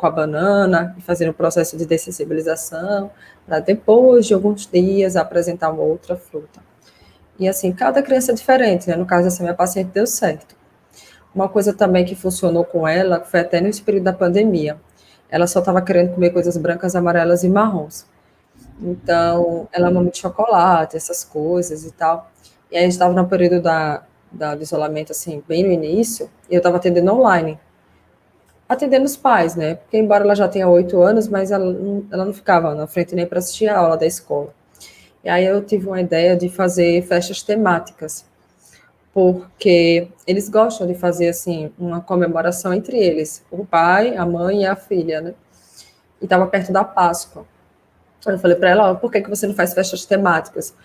banana, e fazer um processo de dessensibilização, para depois de alguns dias apresentar uma outra fruta. E assim, cada criança é diferente, né? No caso, essa minha paciente deu certo. Uma coisa também que funcionou com ela foi até no período da pandemia. Ela só estava querendo comer coisas brancas, amarelas e marrons. Então, ela ama muito chocolate, essas coisas e tal. E aí, a gente estava no período do isolamento, assim, bem no início, e eu estava atendendo online. Atendendo os pais, né? Porque, embora ela já tenha 8 anos, mas ela não ficava na frente nem para assistir a aula da escola. E aí, eu tive uma ideia de fazer festas temáticas, porque eles gostam de fazer, assim, uma comemoração entre eles, o pai, a mãe e a filha, né? E estava perto da Páscoa. Eu falei para ela, por que você não faz festas temáticas?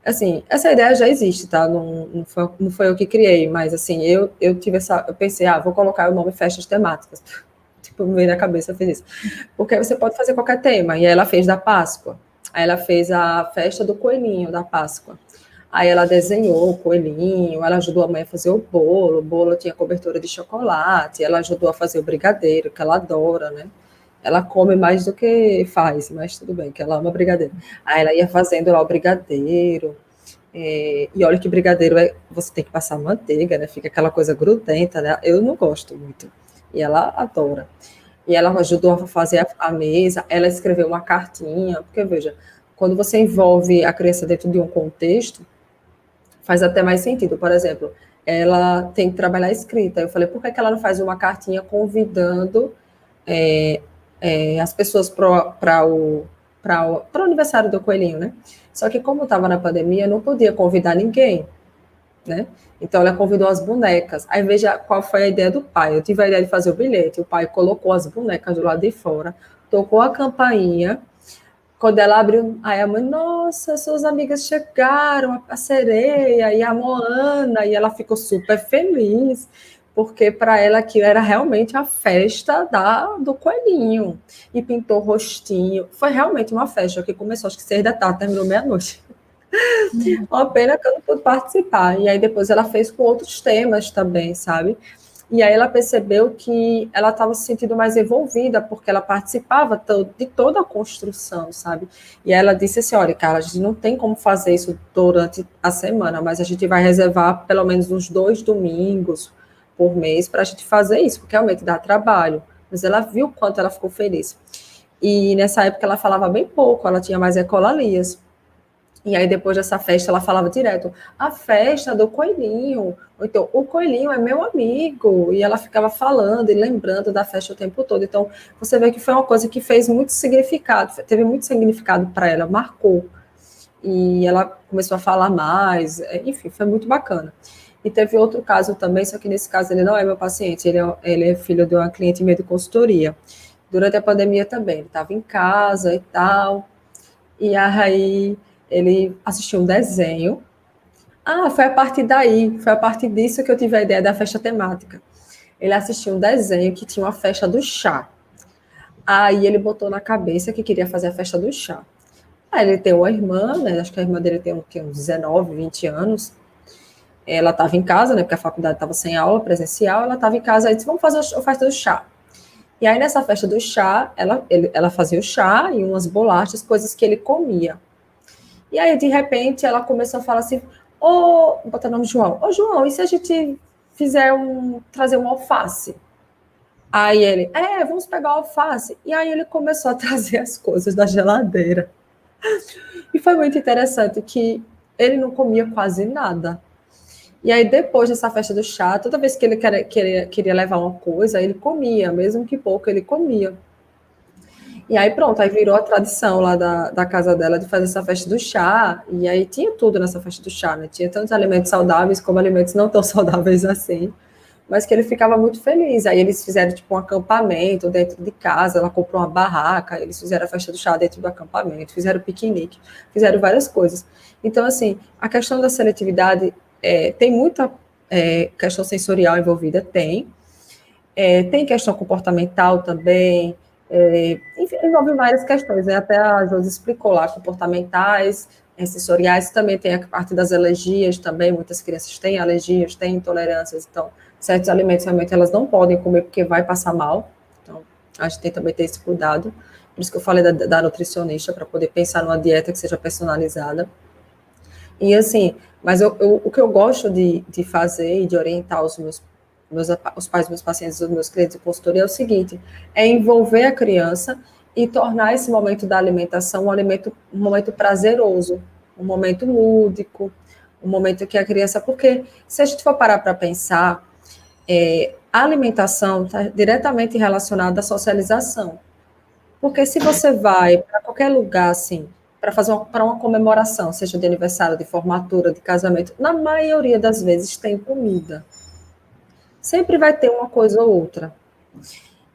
Assim, essa ideia já existe, tá? Não foi eu que criei, mas assim, eu tive eu pensei, vou colocar o nome festas temáticas. Tipo, me veio na cabeça, eu fiz isso. Porque você pode fazer qualquer tema. E aí ela fez da Páscoa. Aí ela fez a festa do coelhinho da Páscoa. Aí ela desenhou o coelhinho, ela ajudou a mãe a fazer o bolo tinha cobertura de chocolate, ela ajudou a fazer o brigadeiro, que ela adora, né? Ela come mais do que faz, mas tudo bem, que ela ama brigadeiro. Aí ela ia fazendo lá o brigadeiro, e olha que brigadeiro você tem que passar manteiga, né? Fica aquela coisa grudenta, né? Eu não gosto muito. E ela adora. E ela ajudou a fazer a mesa, ela escreveu uma cartinha, porque veja, quando você envolve a criança dentro de um contexto, faz até mais sentido. Por exemplo, ela tem que trabalhar a escrita. Eu falei, por que ela não faz uma cartinha convidando as pessoas para o aniversário do coelhinho, né? Só que como estava na pandemia, não podia convidar ninguém, né? Então ela convidou as bonecas. Aí veja qual foi a ideia do pai. Eu tive a ideia de fazer o bilhete. O pai colocou as bonecas do lado de fora, tocou a campainha. Quando ela abriu, aí a mãe, nossa, suas amigas chegaram, a sereia e a Moana, e ela ficou super feliz, porque para ela aquilo era realmente a festa do coelhinho, e pintou o rostinho, foi realmente uma festa que começou acho que 6 da tarde, terminou meia-noite. Uma pena que eu não pude participar, e aí depois ela fez com outros temas também, sabe? E aí ela percebeu que ela estava se sentindo mais envolvida, porque ela participava de toda a construção, sabe? E aí ela disse assim, olha, cara, a gente não tem como fazer isso durante a semana, mas a gente vai reservar pelo menos uns 2 domingos por mês para a gente fazer isso, porque realmente dá trabalho. Mas ela viu o quanto ela ficou feliz. E nessa época ela falava bem pouco, ela tinha mais ecolalias. E aí, depois dessa festa, ela falava direto, a festa do coelhinho, ou então, o coelhinho é meu amigo, e ela ficava falando e lembrando da festa o tempo todo. Então, você vê que foi uma coisa que fez muito significado, teve muito significado para ela, marcou. E ela começou a falar mais, enfim, foi muito bacana. E teve outro caso também, só que nesse caso ele não é meu paciente, ele é filho de uma cliente minha de consultoria. Durante a pandemia também, ele estava em casa e tal, e aí ele assistiu um desenho. Foi a partir daí, foi a partir disso que eu tive a ideia da festa temática. Ele assistiu um desenho que tinha uma festa do chá. Aí ele botou na cabeça que queria fazer a festa do chá. Aí ele tem uma irmã, né? Acho que a irmã dele tem uns 19, 20 anos. Ela estava em casa, né? Porque a faculdade estava sem aula presencial. Ela estava em casa, aí disse: vamos fazer a festa do chá. E aí, nessa festa do chá, ela fazia o chá e umas bolachas, coisas que ele comia. E aí, de repente, ela começou a falar assim: ô, vou botar o nome de João. Ô, João, e se a gente trazer um alface? Aí ele: vamos pegar o alface. E aí ele começou a trazer as coisas da geladeira. E foi muito interessante que ele não comia quase nada. E aí, depois dessa festa do chá, toda vez que ele queria levar uma coisa, ele comia, mesmo que pouco, ele comia. E aí, pronto, aí virou a tradição lá da casa dela de fazer essa festa do chá. E aí tinha tudo nessa festa do chá, né? Tinha tantos alimentos saudáveis como alimentos não tão saudáveis assim. Mas que ele ficava muito feliz. Aí eles fizeram, tipo, um acampamento dentro de casa. Ela comprou uma barraca, eles fizeram a festa do chá dentro do acampamento, fizeram piquenique, fizeram várias coisas. Então, assim, a questão da seletividade tem muita questão sensorial envolvida, tem. Tem questão comportamental também, enfim, envolve várias questões, né? Até a Josi explicou lá, comportamentais, sensoriais, também tem a parte das alergias também, muitas crianças têm alergias, têm intolerâncias, então, certos alimentos realmente elas não podem comer porque vai passar mal, então, a gente tem também ter esse cuidado, por isso que eu falei da nutricionista, para poder pensar numa dieta que seja personalizada. E assim, mas o que eu gosto de fazer e de orientar os pais dos meus pacientes, os meus clientes de consultoria é o seguinte: é envolver a criança e tornar esse momento da alimentação um momento prazeroso, um momento lúdico, um momento que a criança, porque se a gente for parar para pensar, a alimentação está diretamente relacionada à socialização. Porque se você vai para qualquer lugar, assim, para uma comemoração, seja de aniversário, de formatura, de casamento, na maioria das vezes tem comida. Sempre vai ter uma coisa ou outra.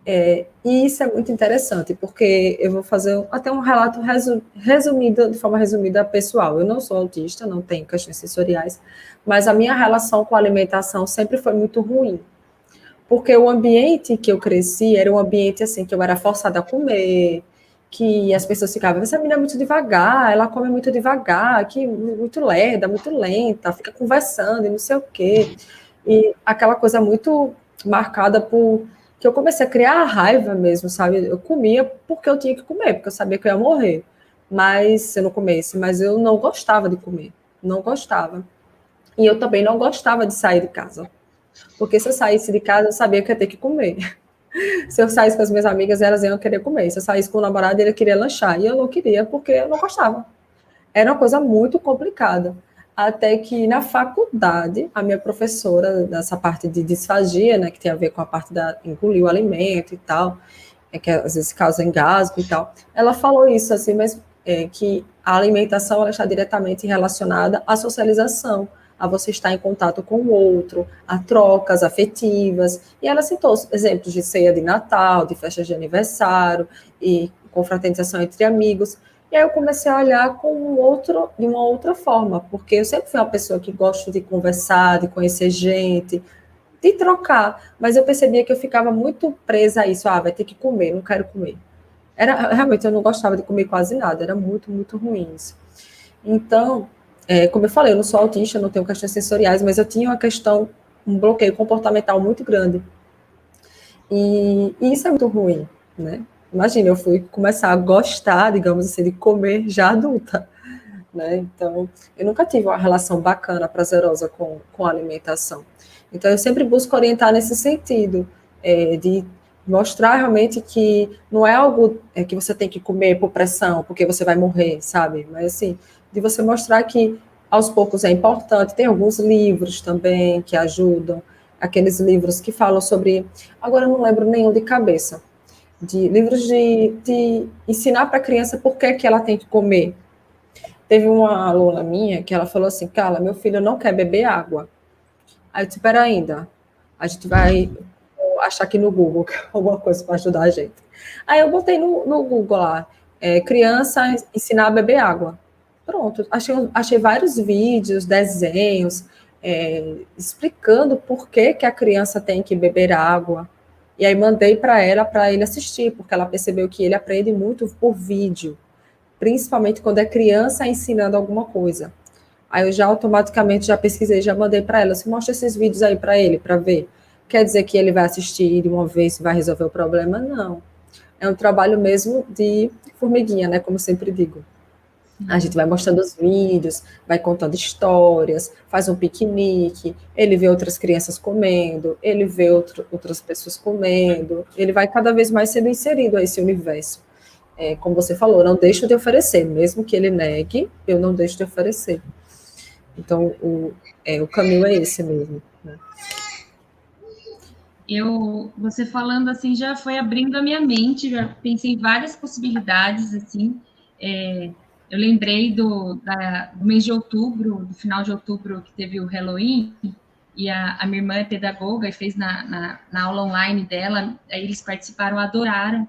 E isso é muito interessante, porque eu vou fazer até um relato resumido, de forma resumida, pessoal. Eu não sou autista, não tenho questões sensoriais, mas a minha relação com a alimentação sempre foi muito ruim. Porque o ambiente que eu cresci era um ambiente assim, que eu era forçada a comer, que as pessoas ficavam: essa menina é muito devagar, ela come muito devagar, que muito lerda, muito lenta, fica conversando e não sei o quê. E aquela coisa muito marcada por que eu comecei a criar raiva mesmo, sabe? Eu comia porque eu tinha que comer, porque eu sabia que eu ia morrer. Mas se eu não comesse, mas eu não gostava de comer, não gostava. E eu também não gostava de sair de casa. Porque se eu saísse de casa, eu sabia que ia ter que comer. Se eu saísse com as minhas amigas, elas iam querer comer. Se eu saísse com o namorado, ele queria lanchar. E eu não queria, porque eu não gostava. Era uma coisa muito complicada. Até que na faculdade, a minha professora, dessa parte de disfagia, né, que tem a ver com a parte da engolir o alimento e tal, que às vezes causa engasgo e tal, ela falou isso, assim, mas que a alimentação ela está diretamente relacionada à socialização, a você estar em contato com o outro, a trocas afetivas. E ela citou exemplos de ceia de Natal, de festas de aniversário e confraternização entre amigos. E aí eu comecei a olhar de uma outra forma, porque eu sempre fui uma pessoa que gosto de conversar, de conhecer gente, de trocar, mas eu percebia que eu ficava muito presa a isso: vai ter que comer, não quero comer. Realmente, eu não gostava de comer quase nada, era muito, muito ruim isso. Então, como eu falei, eu não sou autista, não tenho questões sensoriais, mas eu tinha um bloqueio comportamental muito grande. E isso é muito ruim, né? Imagina, eu fui começar a gostar, digamos assim, de comer já adulta, né? Então, eu nunca tive uma relação bacana, prazerosa com a alimentação. Então, eu sempre busco orientar nesse sentido, de mostrar realmente que não é algo que você tem que comer por pressão, porque você vai morrer, sabe? Mas, assim, de você mostrar que aos poucos é importante. Tem alguns livros também que ajudam, aqueles livros que falam sobre, agora eu não lembro nenhum de cabeça, de livros de ensinar para a criança por que ela tem que comer. Teve uma aluna minha que ela falou assim: Carla, meu filho não quer beber água. Aí eu disse: espera ainda, a gente vai achar aqui no Google alguma coisa para ajudar a gente. Aí eu botei no Google lá, criança ensinar a beber água. Pronto, achei vários vídeos, desenhos, explicando por que a criança tem que beber água, E aí mandei para ele assistir, porque ela percebeu que ele aprende muito por vídeo, principalmente quando é criança ensinando alguma coisa. Aí eu já automaticamente já pesquisei, já mandei para ela, se mostra esses vídeos aí para ele, para ver. Quer dizer que ele vai assistir de uma vez e vai resolver o problema? Não. É um trabalho mesmo de formiguinha, né? Como eu sempre digo. A gente vai mostrando os vídeos, vai contando histórias, faz um piquenique, ele vê outras crianças comendo, ele vê outras pessoas comendo, ele vai cada vez mais sendo inserido a esse universo. Como você falou, não deixo de oferecer, mesmo que ele negue, eu não deixo de oferecer. Então, o caminho é esse mesmo. Né? Você falando assim, já foi abrindo a minha mente, já pensei em várias possibilidades, assim, eu lembrei do mês de outubro, do final de outubro, que teve o Halloween, e a minha irmã é pedagoga e fez na aula online dela, aí eles participaram, adoraram,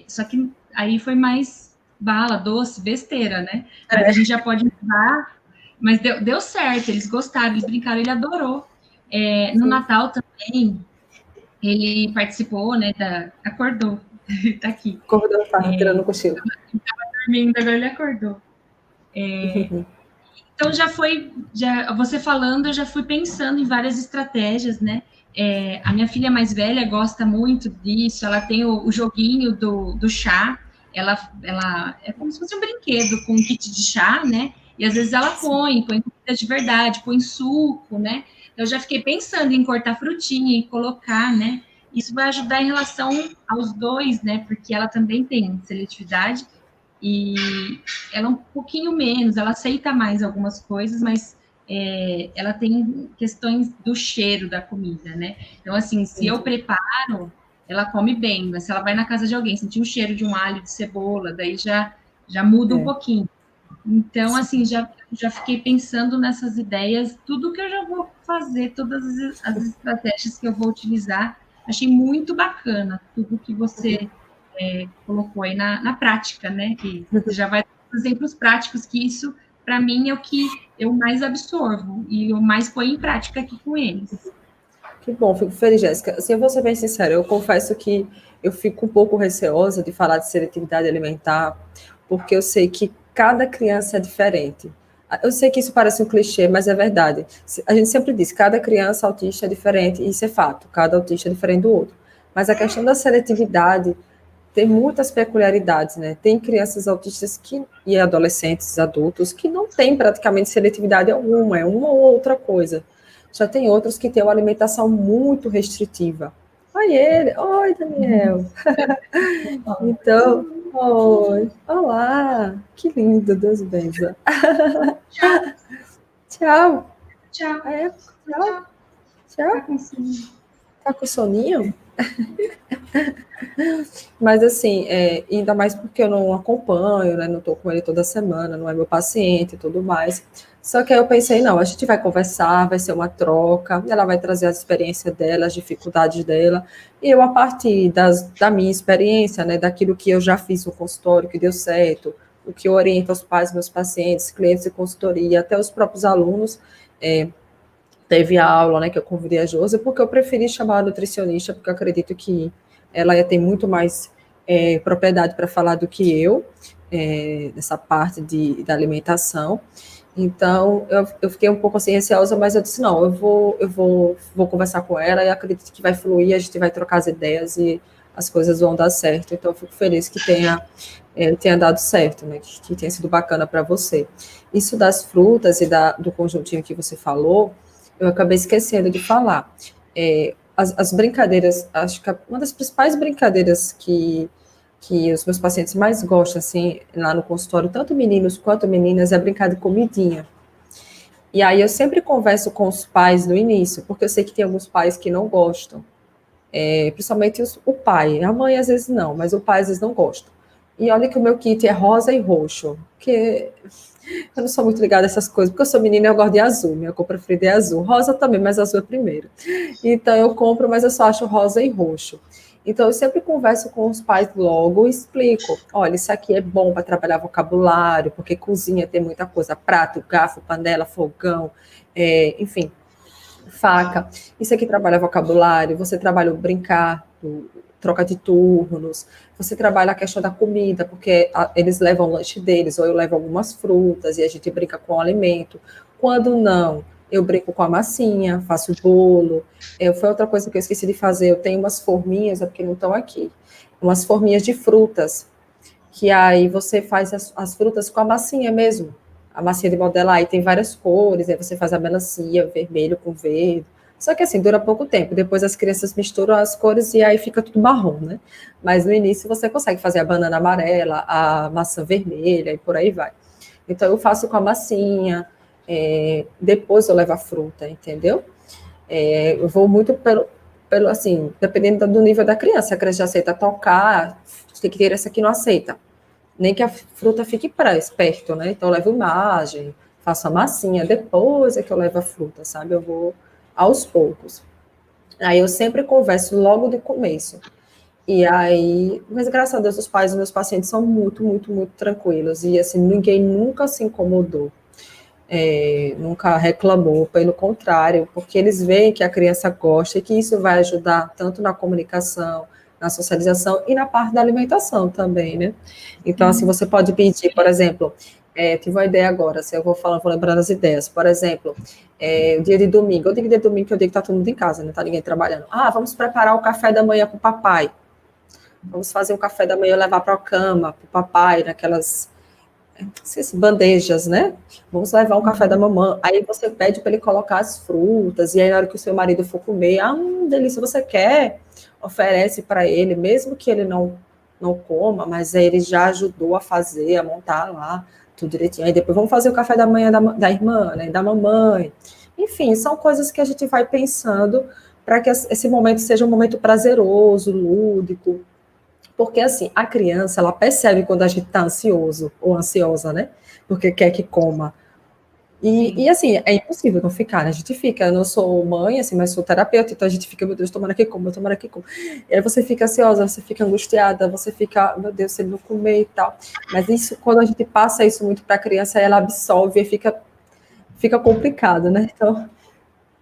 só que aí foi mais bala, doce, besteira, né? Mas a gente já pode mudar, mas deu certo, eles gostaram, eles brincaram, ele adorou. No Natal também, ele participou, né, acordou, tá aqui. Acordou, tá tirando o cochilo. Estava dormindo, agora ele acordou. Então você falando, eu já fui pensando em várias estratégias, né? A minha filha mais velha gosta muito disso, ela tem o joguinho do chá, ela é como se fosse um brinquedo com um kit de chá, né? E às vezes ela põe comida de verdade, põe suco, né? Eu já fiquei pensando em cortar frutinha e colocar, né? Isso vai ajudar em relação aos dois, né? Porque ela também tem seletividade e ela é um pouquinho menos, ela aceita mais algumas coisas, mas ela tem questões do cheiro da comida, né? Então, assim, se eu preparo, ela come bem, mas se ela vai na casa de alguém, sentir o cheiro de um alho, de cebola, daí já muda um pouquinho. Então, assim, já fiquei pensando nessas ideias, tudo que eu já vou fazer, todas as estratégias que eu vou utilizar, achei muito bacana tudo que você colocou aí na prática, né? Que você já vai dar exemplos práticos, que isso, para mim, é o que eu mais absorvo e eu mais ponho em prática aqui com eles. Que bom, fico feliz, Jéssica. Assim, eu vou ser bem sincera, eu confesso que eu fico um pouco receosa de falar de seletividade alimentar, porque eu sei que cada criança é diferente. Eu sei que isso parece um clichê, mas é verdade. A gente sempre diz, cada criança autista é diferente, e isso é fato, cada autista é diferente do outro. Mas a questão da seletividade tem muitas peculiaridades, né? Tem crianças autistas e adolescentes, adultos, que não têm praticamente seletividade alguma, é uma ou outra coisa. Já tem outros que têm uma alimentação muito restritiva. Oi, Daniel. Então, oi, olá, que lindo, Deus benza. Tchau. Tchau. Tchau. Tchau. Tá com soninho? Mas assim, ainda mais porque eu não acompanho, né? Não estou com ele toda semana, não é meu paciente e tudo mais. Só que aí eu pensei, não, a gente vai conversar, vai ser uma troca, ela vai trazer as experiências dela, as dificuldades dela, e eu, a partir da minha experiência, né, daquilo que eu já fiz no consultório, que deu certo, o que eu oriento aos pais, meus pacientes, clientes de consultoria, até os próprios alunos, teve a aula, né, que eu convidei a Josi, porque eu preferi chamar a nutricionista, porque eu acredito que ela ia ter muito mais propriedade para falar do que eu, nessa parte da alimentação. Então, eu fiquei um pouco assim receosa, mas eu disse, não, eu vou conversar com ela e acredito que vai fluir, a gente vai trocar as ideias e as coisas vão dar certo. Então, eu fico feliz que tenha dado certo, né, que tenha sido bacana para você. Isso das frutas e do conjuntinho que você falou, eu acabei esquecendo de falar. As brincadeiras, acho que uma das principais brincadeiras que os meus pacientes mais gostam, assim, lá no consultório, tanto meninos quanto meninas, é brincar de comidinha. E aí eu sempre converso com os pais no início, porque eu sei que tem alguns pais que não gostam, principalmente o pai. A mãe às vezes não, mas o pai às vezes não gosta. E olha que o meu kit é rosa e roxo, porque eu não sou muito ligada a essas coisas, porque eu sou menina e eu gosto de azul, minha cor preferida é azul. Rosa também, mas azul é primeiro. Então eu compro, mas eu só acho rosa e roxo. Então eu sempre converso com os pais logo e explico, olha, isso aqui é bom para trabalhar vocabulário, porque cozinha tem muita coisa, prato, garfo, panela, fogão, enfim, faca. Isso aqui trabalha vocabulário, você trabalha o brincar, troca de turnos, você trabalha a questão da comida, porque eles levam o lanche deles, ou eu levo algumas frutas, e a gente brinca com o alimento. Quando não, eu brinco com a massinha, faço bolo. Foi outra coisa que eu esqueci de fazer, eu tenho umas forminhas, é porque não estão aqui, umas forminhas de frutas, que aí você faz as frutas com a massinha mesmo, a massinha de modelar, e tem várias cores, aí você faz a melancia, vermelho com verde, só que assim, dura pouco tempo, depois as crianças misturam as cores e aí fica tudo marrom, né? Mas no início você consegue fazer a banana amarela, a maçã vermelha e por aí vai. Então eu faço com a massinha, depois eu levo a fruta, entendeu? Eu vou muito pelo assim, dependendo do nível da criança, se a criança já aceita tocar, tem que ter essa que não aceita, nem que a fruta fique perto, né? Então eu levo imagem, faço a massinha, depois é que eu levo a fruta, sabe? Eu vou aos poucos. Aí eu sempre converso logo de começo. E aí, mas graças a Deus, os pais dos meus pacientes são muito, muito, muito tranquilos. E assim, ninguém nunca se incomodou, nunca reclamou, pelo contrário, porque eles veem que a criança gosta e que isso vai ajudar tanto na comunicação, na socialização e na parte da alimentação também, né? Então, assim, você pode pedir, por exemplo, tive uma ideia agora, se eu vou falando, vou lembrando as ideias. Por exemplo, o dia de domingo, eu digo dia de domingo que eu digo que tá todo mundo em casa, não tá ninguém trabalhando. Ah, vamos preparar o café da manhã com o papai. Vamos fazer um café da manhã, levar para a cama, para o papai, naquelas essas bandejas, né? Vamos levar um café da mamãe. Aí você pede para ele colocar as frutas, e aí na hora que o seu marido for comer, delícia, você quer? Oferece para ele, mesmo que ele não coma, mas aí ele já ajudou a fazer, a montar lá, tudo direitinho. Aí depois vamos fazer o café da manhã da irmã, né, da mamãe. Enfim, são coisas que a gente vai pensando para que esse momento seja um momento prazeroso, lúdico, porque, assim, a criança, ela percebe quando a gente está ansioso ou ansiosa, né? Porque quer que coma. E, assim, é impossível não ficar, né? A gente fica, eu não sou mãe, assim, mas sou terapeuta, então a gente fica, meu Deus, tomara que coma, tomara que coma. E aí você fica ansiosa, você fica angustiada, você fica, meu Deus, se ele não comer e tal. Mas isso, quando a gente passa isso muito para a criança, ela absorve e fica complicado, né? Então,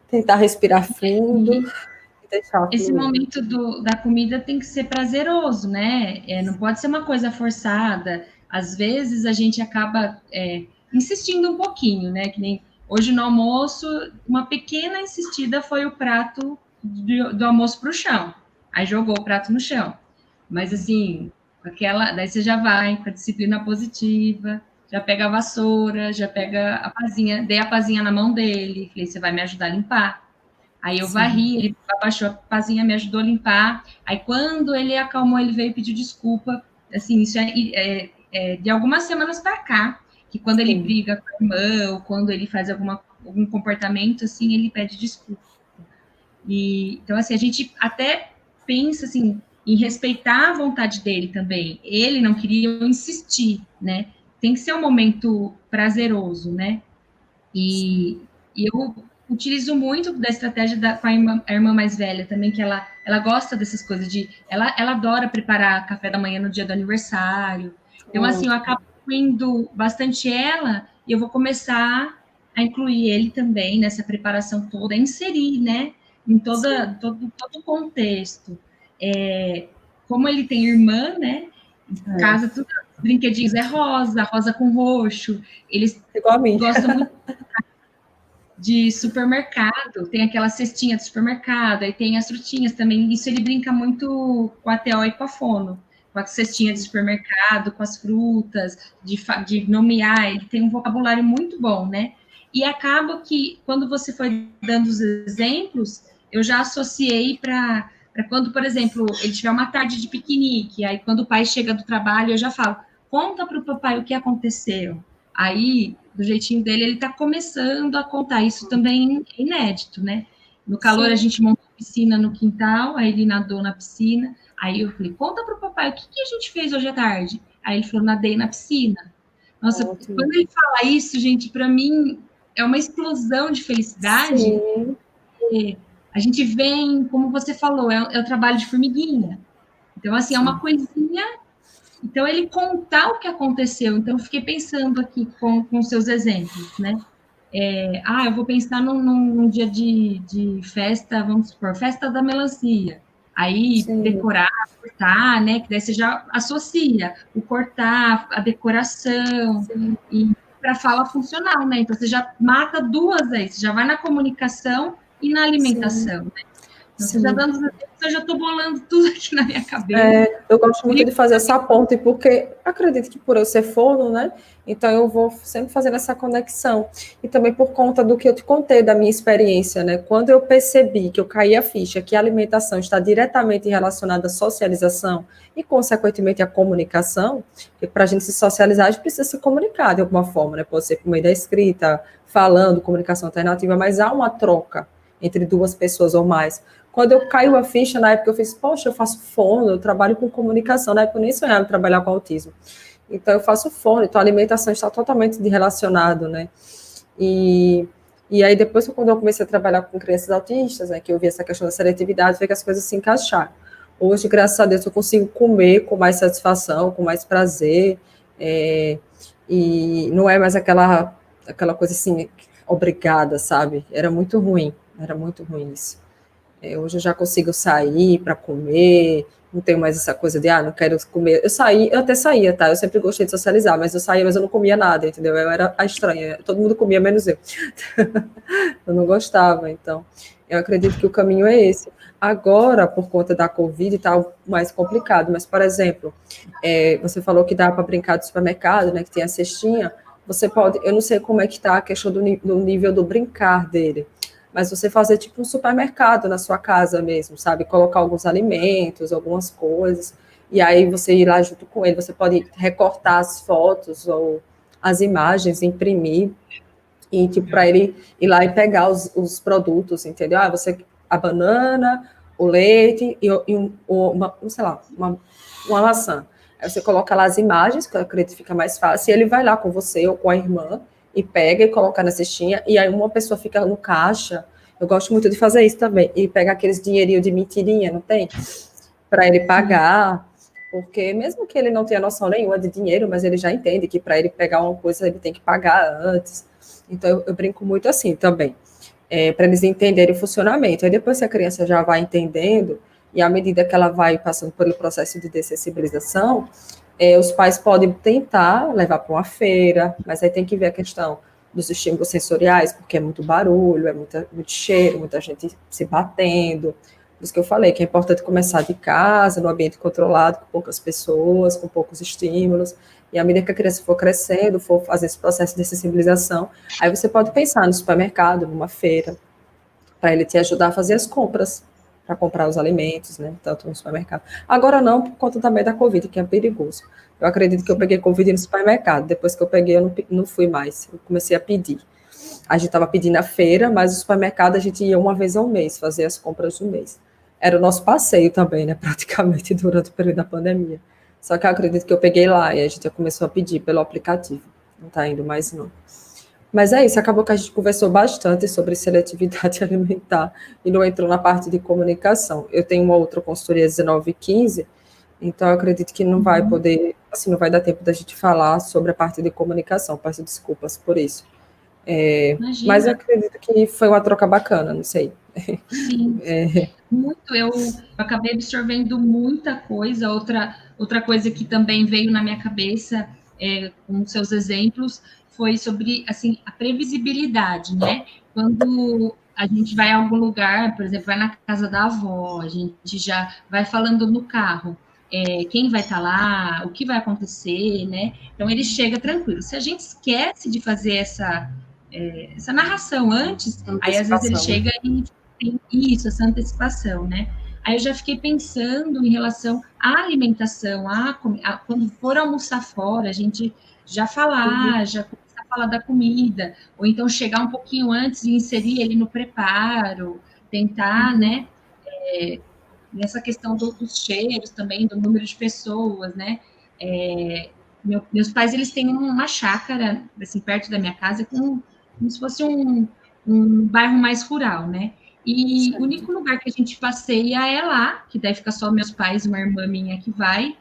tentar respirar fundo e deixar Esse fluir. momento da comida tem que ser prazeroso, né? Não pode ser uma coisa forçada. Às vezes a gente acaba insistindo um pouquinho, né? Que nem hoje no almoço, uma pequena insistida foi o prato do almoço para o chão. Aí jogou o prato no chão. Mas assim, daí você já vai com a disciplina positiva, já pega a vassoura, já pega a pazinha, dei a pazinha na mão dele, falei, você vai me ajudar a limpar. Aí eu varri, ele abaixou a pazinha, me ajudou a limpar. Aí quando ele acalmou, ele veio pedir desculpa. Assim, isso é de algumas semanas para cá, que quando ele briga com a irmã, ou quando ele faz algum comportamento, assim, ele pede desculpa. Então, assim, a gente até pensa, assim, em respeitar a vontade dele também. Ele não queria insistir, né? Tem que ser um momento prazeroso, né? E eu utilizo muito da estratégia com a irmã mais velha também, que ela gosta dessas coisas ela adora preparar café da manhã no dia do aniversário. Então, assim, eu acabo incluindo bastante ela e eu vou começar a incluir ele também nessa preparação toda, inserir, né, em todo o contexto. Como ele tem irmã, né, casa, tudo, brinquedinhos rosa com roxo, eles gostam muito de supermercado, tem aquela cestinha de supermercado, aí tem as frutinhas também, isso ele brinca muito com a Theo e com a Fono, com a cestinha de supermercado, com as frutas, de nomear, ele tem um vocabulário muito bom, né? E acaba que, quando você foi dando os exemplos, eu já associei para quando, por exemplo, ele tiver uma tarde de piquenique, aí quando o pai chega do trabalho, eu já falo, conta para o papai o que aconteceu. Aí, do jeitinho dele, ele está começando a contar. Isso também é inédito, né? No calor, a gente montou piscina no quintal, aí ele nadou na piscina. Aí eu falei, conta para o papai, o que a gente fez hoje à tarde? Aí ele falou, nadei na piscina. Nossa, quando ele fala isso, gente, para mim é uma explosão de felicidade. A gente vem, como você falou, é o trabalho de formiguinha. Então, assim, é uma coisinha. Então, ele contar o que aconteceu. Então, eu fiquei pensando aqui com seus exemplos, né? Eu vou pensar num dia de festa, vamos supor, festa da melancia. Aí, sim, decorar, cortar, né? Que daí você já associa o cortar, a decoração, sim, e para fala funcional, né? Então, você já mata duas aí, você já vai na comunicação e na sim, alimentação, né? Então, você já sim. dando os exemplos, eu já estou bolando tudo aqui na minha cabeça. É, eu gosto muito de fazer essa ponte, porque acredito que por eu ser fono, né? Então eu vou sempre fazendo essa conexão. E também por conta do que eu te contei da minha experiência, né? Quando eu percebi que eu caí a ficha, que a alimentação está diretamente relacionada à socialização e, consequentemente, à comunicação, porque para a gente se socializar, a gente precisa se comunicar de alguma forma, né? Pode ser por meio da escrita, falando, comunicação alternativa, mas há uma troca entre duas pessoas ou mais. Quando eu caiu a ficha, na época eu fiz, poxa, eu faço fono, eu trabalho com comunicação, na época eu nem sonhava em trabalhar com autismo. Então eu faço fono, então a alimentação está totalmente relacionado, né? E, e aí depois, quando eu comecei a trabalhar com crianças autistas, né, que eu vi essa questão da seletividade, foi que as coisas se encaixaram. Hoje, graças a Deus, eu consigo comer com mais satisfação, com mais prazer, é, e não é mais aquela coisa assim, obrigada, sabe? Era muito ruim isso. Hoje eu já consigo sair para comer, não tenho mais essa coisa de, não quero comer. Eu até saía, tá? Eu sempre gostei de socializar, mas eu saía, mas eu não comia nada, entendeu? Eu era a estranha, todo mundo comia, menos eu. Eu não gostava, então. Eu acredito que o caminho é esse. Agora, por conta da Covid, está mais complicado, mas, por exemplo, você falou que dá para brincar do supermercado, né, que tem a cestinha, você pode, eu não sei como é que está a questão do nível do brincar dele, mas você fazer tipo um supermercado na sua casa mesmo, sabe? Colocar alguns alimentos, algumas coisas, e aí você ir lá junto com ele. Você pode recortar as fotos ou as imagens, imprimir, e tipo, para ele ir lá e pegar os produtos, entendeu? A banana, o leite sei lá, uma maçã. Aí você coloca lá as imagens, que eu acredito que fica mais fácil, e ele vai lá com você ou com a irmã e pega e coloca na cestinha, e aí uma pessoa fica no caixa. Eu gosto muito de fazer isso também, e pegar aqueles dinheirinhos de mentirinha, não tem? Para ele Sim. pagar, porque mesmo que ele não tenha noção nenhuma de dinheiro, mas ele já entende que para ele pegar uma coisa ele tem que pagar antes. Então eu brinco muito assim também, para eles entenderem o funcionamento. Aí depois que a criança já vai entendendo, e à medida que ela vai passando pelo processo de dessensibilização, os pais podem tentar levar para uma feira, mas aí tem que ver a questão dos estímulos sensoriais, porque é muito barulho, muito cheiro, muita gente se batendo. Por isso que eu falei que é importante começar de casa, no ambiente controlado, com poucas pessoas, com poucos estímulos. E à medida que a criança for crescendo, for fazer esse processo de sensibilização, aí você pode pensar no supermercado, numa feira, para ele te ajudar a fazer as compras, para comprar os alimentos, né? Tanto no supermercado. Agora não, por conta também da Covid, que é perigoso. Eu acredito que eu peguei Covid no supermercado. Depois que eu peguei, eu não fui mais. Eu comecei a pedir. A gente estava pedindo na feira, mas o supermercado a gente ia uma vez ao mês, fazer as compras do mês. Era o nosso passeio também, né? Praticamente durante o período da pandemia. Só que eu acredito que eu peguei lá e a gente já começou a pedir pelo aplicativo. Não está indo mais, não. Mas é isso, acabou que a gente conversou bastante sobre seletividade alimentar e não entrou na parte de comunicação. Eu tenho uma outra consultoria 19h15, então eu acredito que não vai poder, assim, não vai dar tempo da gente falar sobre a parte de comunicação. Peço desculpas por isso. Mas eu Imagina, acredito que foi uma troca bacana, não sei. sim. Muito, eu acabei absorvendo muita coisa. Outra coisa que também veio na minha cabeça, com seus exemplos, foi sobre assim a previsibilidade, né? Quando a gente vai a algum lugar, por exemplo, vai na casa da avó, a gente já vai falando no carro, quem vai estar lá, o que vai acontecer, né? Então ele chega tranquilo. Se a gente esquece de fazer essa narração antes, aí às vezes ele Antecipação, né? chega e tem isso, essa antecipação, né? Aí eu já fiquei pensando em relação à alimentação, quando for almoçar fora, a gente já falar, já começar a falar da comida, ou então chegar um pouquinho antes e inserir ele no preparo, tentar, né? Nessa questão dos cheiros também, do número de pessoas, né? Meus pais, eles têm uma chácara, assim, perto da minha casa, como se fosse um bairro mais rural, né? E o Certo. único lugar que a gente passeia é lá, que daí fica só meus pais e uma irmã minha que vai,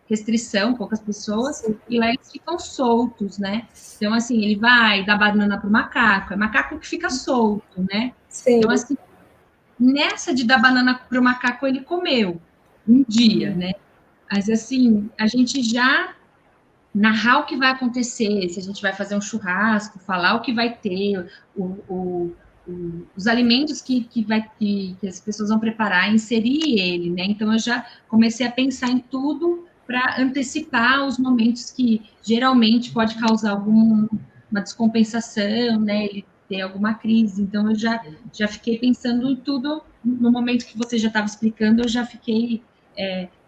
restrição, poucas pessoas, Sim, e lá eles ficam soltos, né? Então, assim, ele vai dar banana para o macaco, é macaco que fica solto, né? Então, sim, assim, nessa de dar banana para o macaco, ele comeu um dia, né? Mas, assim, a gente já narrar o que vai acontecer, se a gente vai fazer um churrasco, falar o que vai ter, os alimentos que as pessoas vão preparar, inserir ele, né? Então, eu já comecei a pensar em tudo para antecipar os momentos que geralmente pode causar alguma descompensação, né? Ele ter alguma crise. Então, eu já fiquei pensando em tudo. No momento que você já estava explicando, eu já fiquei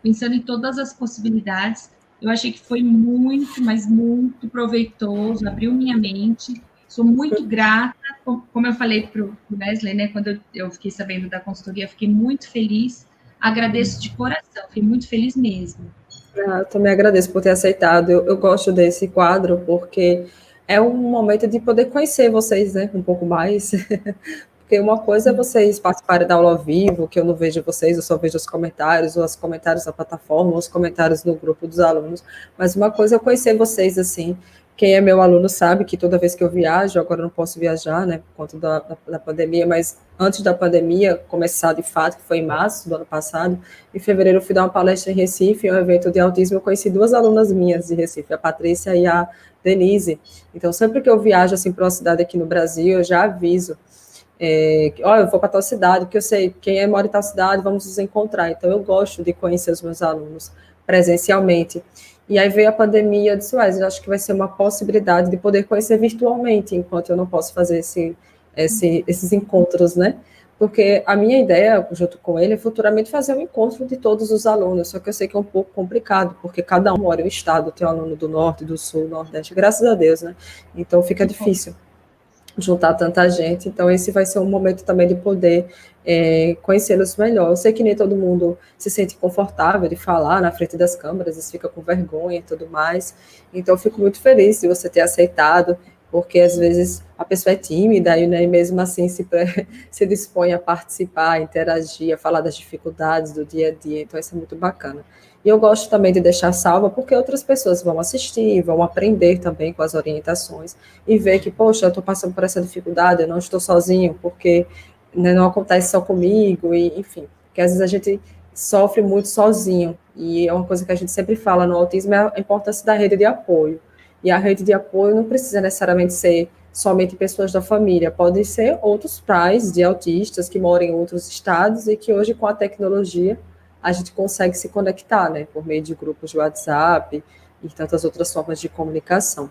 pensando em todas as possibilidades. Eu achei que foi muito, mas muito proveitoso, abriu minha mente. Sou muito grata, como eu falei para o Wesley, né, quando eu fiquei sabendo da consultoria, fiquei muito feliz. Agradeço de coração, fiquei muito feliz mesmo. Eu também agradeço por ter aceitado. Eu gosto desse quadro porque é um momento de poder conhecer vocês, né, um pouco mais. Porque uma coisa é vocês participarem da aula ao vivo, que eu não vejo vocês, eu só vejo os comentários, ou os comentários da plataforma, ou os comentários no grupo dos alunos. Mas uma coisa é conhecer vocês, assim. Quem é meu aluno sabe que toda vez que eu viajo, agora eu não posso viajar, né, por conta da pandemia, mas antes da pandemia começar de fato, que foi em março do ano passado, em fevereiro eu fui dar uma palestra em Recife, em um evento de autismo, eu conheci duas alunas minhas de Recife, a Patrícia e a Denise. Então, sempre que eu viajo, assim, para uma cidade aqui no Brasil, eu já aviso eu vou para tal cidade, porque eu sei quem mora em tal cidade, vamos nos encontrar. Então, eu gosto de conhecer os meus alunos presencialmente. E aí veio a pandemia, eu disse, eu acho que vai ser uma possibilidade de poder conhecer virtualmente, enquanto eu não posso fazer esses encontros, né? Porque a minha ideia, junto com ele, é futuramente fazer um encontro de todos os alunos, só que eu sei que é um pouco complicado, porque cada um mora em um estado, tem um aluno do norte, do sul, nordeste, graças a Deus, né? Então fica difícil juntar tanta gente. Então, esse vai ser um momento também de poder conhecê-los melhor. Eu sei que nem todo mundo se sente confortável de falar na frente das câmeras, às vezes fica com vergonha e tudo mais. Então, eu fico muito feliz de você ter aceitado, porque às vezes a pessoa é tímida e né, mesmo assim se dispõe a participar, a interagir, a falar das dificuldades do dia a dia. Então, isso é muito bacana. E eu gosto também de deixar salva, porque outras pessoas vão assistir, vão aprender também com as orientações e ver que, poxa, eu estou passando por essa dificuldade, eu não estou sozinho, porque né, não acontece só comigo, e enfim, porque às vezes a gente sofre muito sozinho, e é uma coisa que a gente sempre fala no autismo, é a importância da rede de apoio. E a rede de apoio não precisa necessariamente ser somente pessoas da família, podem ser outros pais de autistas que moram em outros estados e que hoje, com a tecnologia, a gente consegue se conectar, né, por meio de grupos de WhatsApp e tantas outras formas de comunicação.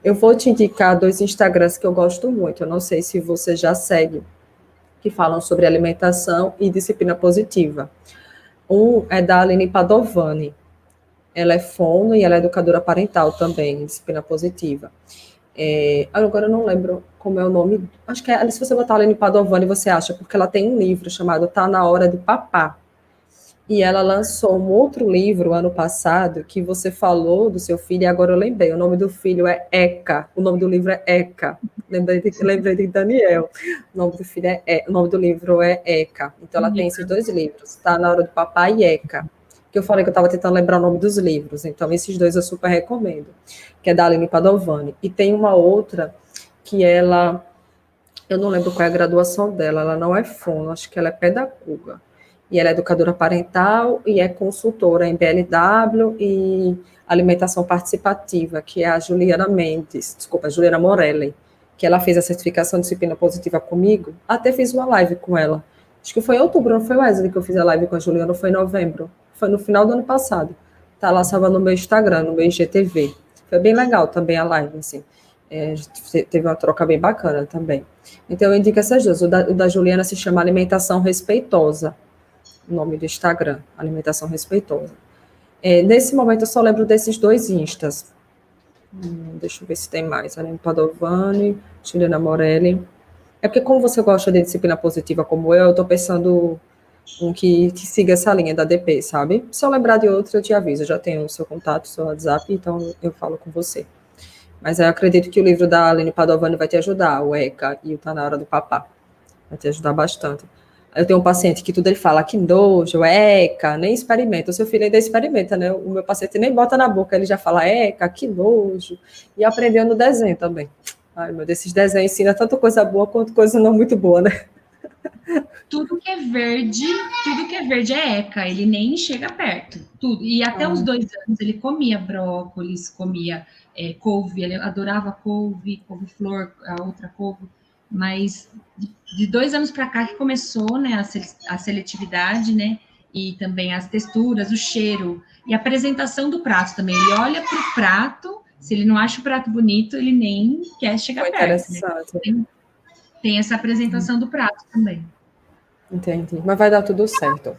Eu vou te indicar dois Instagrams que eu gosto muito, eu não sei se você já segue, que falam sobre alimentação e disciplina positiva. Um é da Aline Padovani, ela é fono e ela é educadora parental também, em disciplina positiva. Agora eu não lembro como é o nome, acho que se você botar Aline Padovani você acha, porque ela tem um livro chamado Tá na Hora de Papá, e ela lançou um outro livro ano passado que você falou do seu filho, e agora eu lembrei. O nome do filho é Eka. O nome do livro é Eka. Lembrei de Daniel. O nome do filho o nome do livro é Eka. Então ela tem esses dois livros. Está na hora do papai e Eka. Que eu falei que eu estava tentando lembrar o nome dos livros. Então esses dois eu super recomendo. Que é da Aline Padovani. E tem uma outra que ela, eu não lembro qual é a graduação dela. Ela não é fono, acho que ela é pedagoga e ela é educadora parental e é consultora em BLW e alimentação participativa, que é a Juliana Mendes, desculpa, a Juliana Morelli, que ela fez a certificação de disciplina positiva comigo, até fiz uma live com ela. Acho que foi em outubro, não foi, Wesley, que eu fiz a live com a Juliana, foi em novembro. Foi no final do ano passado. Tá lá salva no meu Instagram, no meu IGTV. Foi bem legal também a live, assim. Teve uma troca bem bacana também. Então, eu indico essas duas. O da Juliana se chama Alimentação Respeitosa, o nome do Instagram, Alimentação Respeitosa. Nesse momento, eu só lembro desses dois instas. Deixa eu ver se tem mais. Aline Padovani, Juliana Morelli. É porque, como você gosta de disciplina positiva como eu estou pensando um que siga essa linha da DP, sabe? Se eu lembrar de outro, eu te aviso. Eu já tenho o seu contato, o seu WhatsApp, então eu falo com você. Mas eu acredito que o livro da Aline Padovani vai te ajudar, o ECA e o Tá na Hora do Papá. Vai te ajudar bastante. Eu tenho um paciente que tudo ele fala, que nojo, eca, nem experimenta. O seu filho ainda experimenta, né? O meu paciente nem bota na boca, ele já fala, eca, que nojo. E aprendeu no desenho também. Ai, meu Deus, esses desenhos ensinam tanto coisa boa quanto coisa não muito boa, né? tudo que é verde é ECA, ele nem chega perto, tudo. E até os 2 anos ele comia brócolis, comia couve, ele adorava couve-flor, a outra couve, mas de 2 anos para cá que começou, né, a seletividade, né, e também as texturas, o cheiro e a apresentação do prato também. Ele olha para o prato, se ele não acha o prato bonito, ele nem quer chegar perto, né? Tem essa apresentação do prato também. Entendi, mas vai dar tudo certo.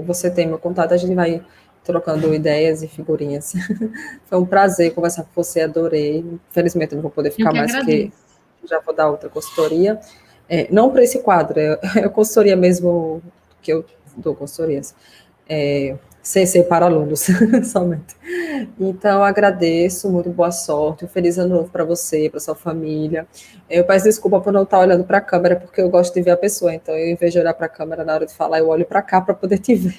Você tem meu contato, a gente vai trocando ideias e figurinhas. Foi um prazer conversar com você, adorei. Infelizmente, eu não vou poder ficar mais, porque já vou dar outra consultoria. Não para esse quadro, é consultoria mesmo, que eu dou consultorias, sem ser para alunos, somente. Então, agradeço, muito boa sorte, um feliz ano novo para você, para sua família. Eu peço desculpa por não estar olhando para a câmera, porque eu gosto de ver a pessoa, então, em vez de olhar para a câmera na hora de falar, eu olho para cá para poder te ver.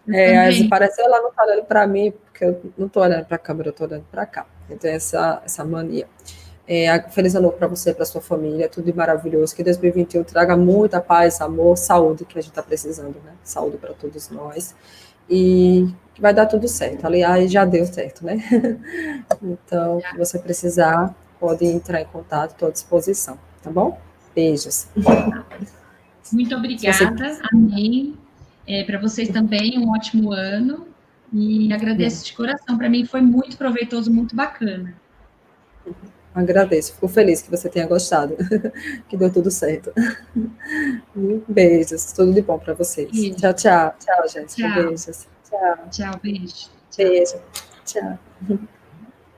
Às vezes parece, ela não está olhando para mim, porque eu não estou olhando para a câmera, eu estou olhando para cá. Eu tenho essa mania. Feliz ano novo para você, para sua família, tudo de maravilhoso, que 2021 traga muita paz, amor, saúde, que a gente está precisando, né? Saúde para todos nós. E que vai dar tudo certo. Aliás, já deu certo, né? Então, se você precisar, pode entrar em contato, estou à disposição, tá bom? Beijos. Muito obrigada, amém. Para vocês também, um ótimo ano. E agradeço de coração. Para mim foi muito proveitoso, muito bacana. Agradeço, fico feliz que você tenha gostado, que deu tudo certo. Beijos, tudo de bom para vocês. Beijo. Tchau, tchau. Tchau, gente. Tchau. Beijos. Tchau. Tchau, beijo. Tchau. Beijo. Tchau.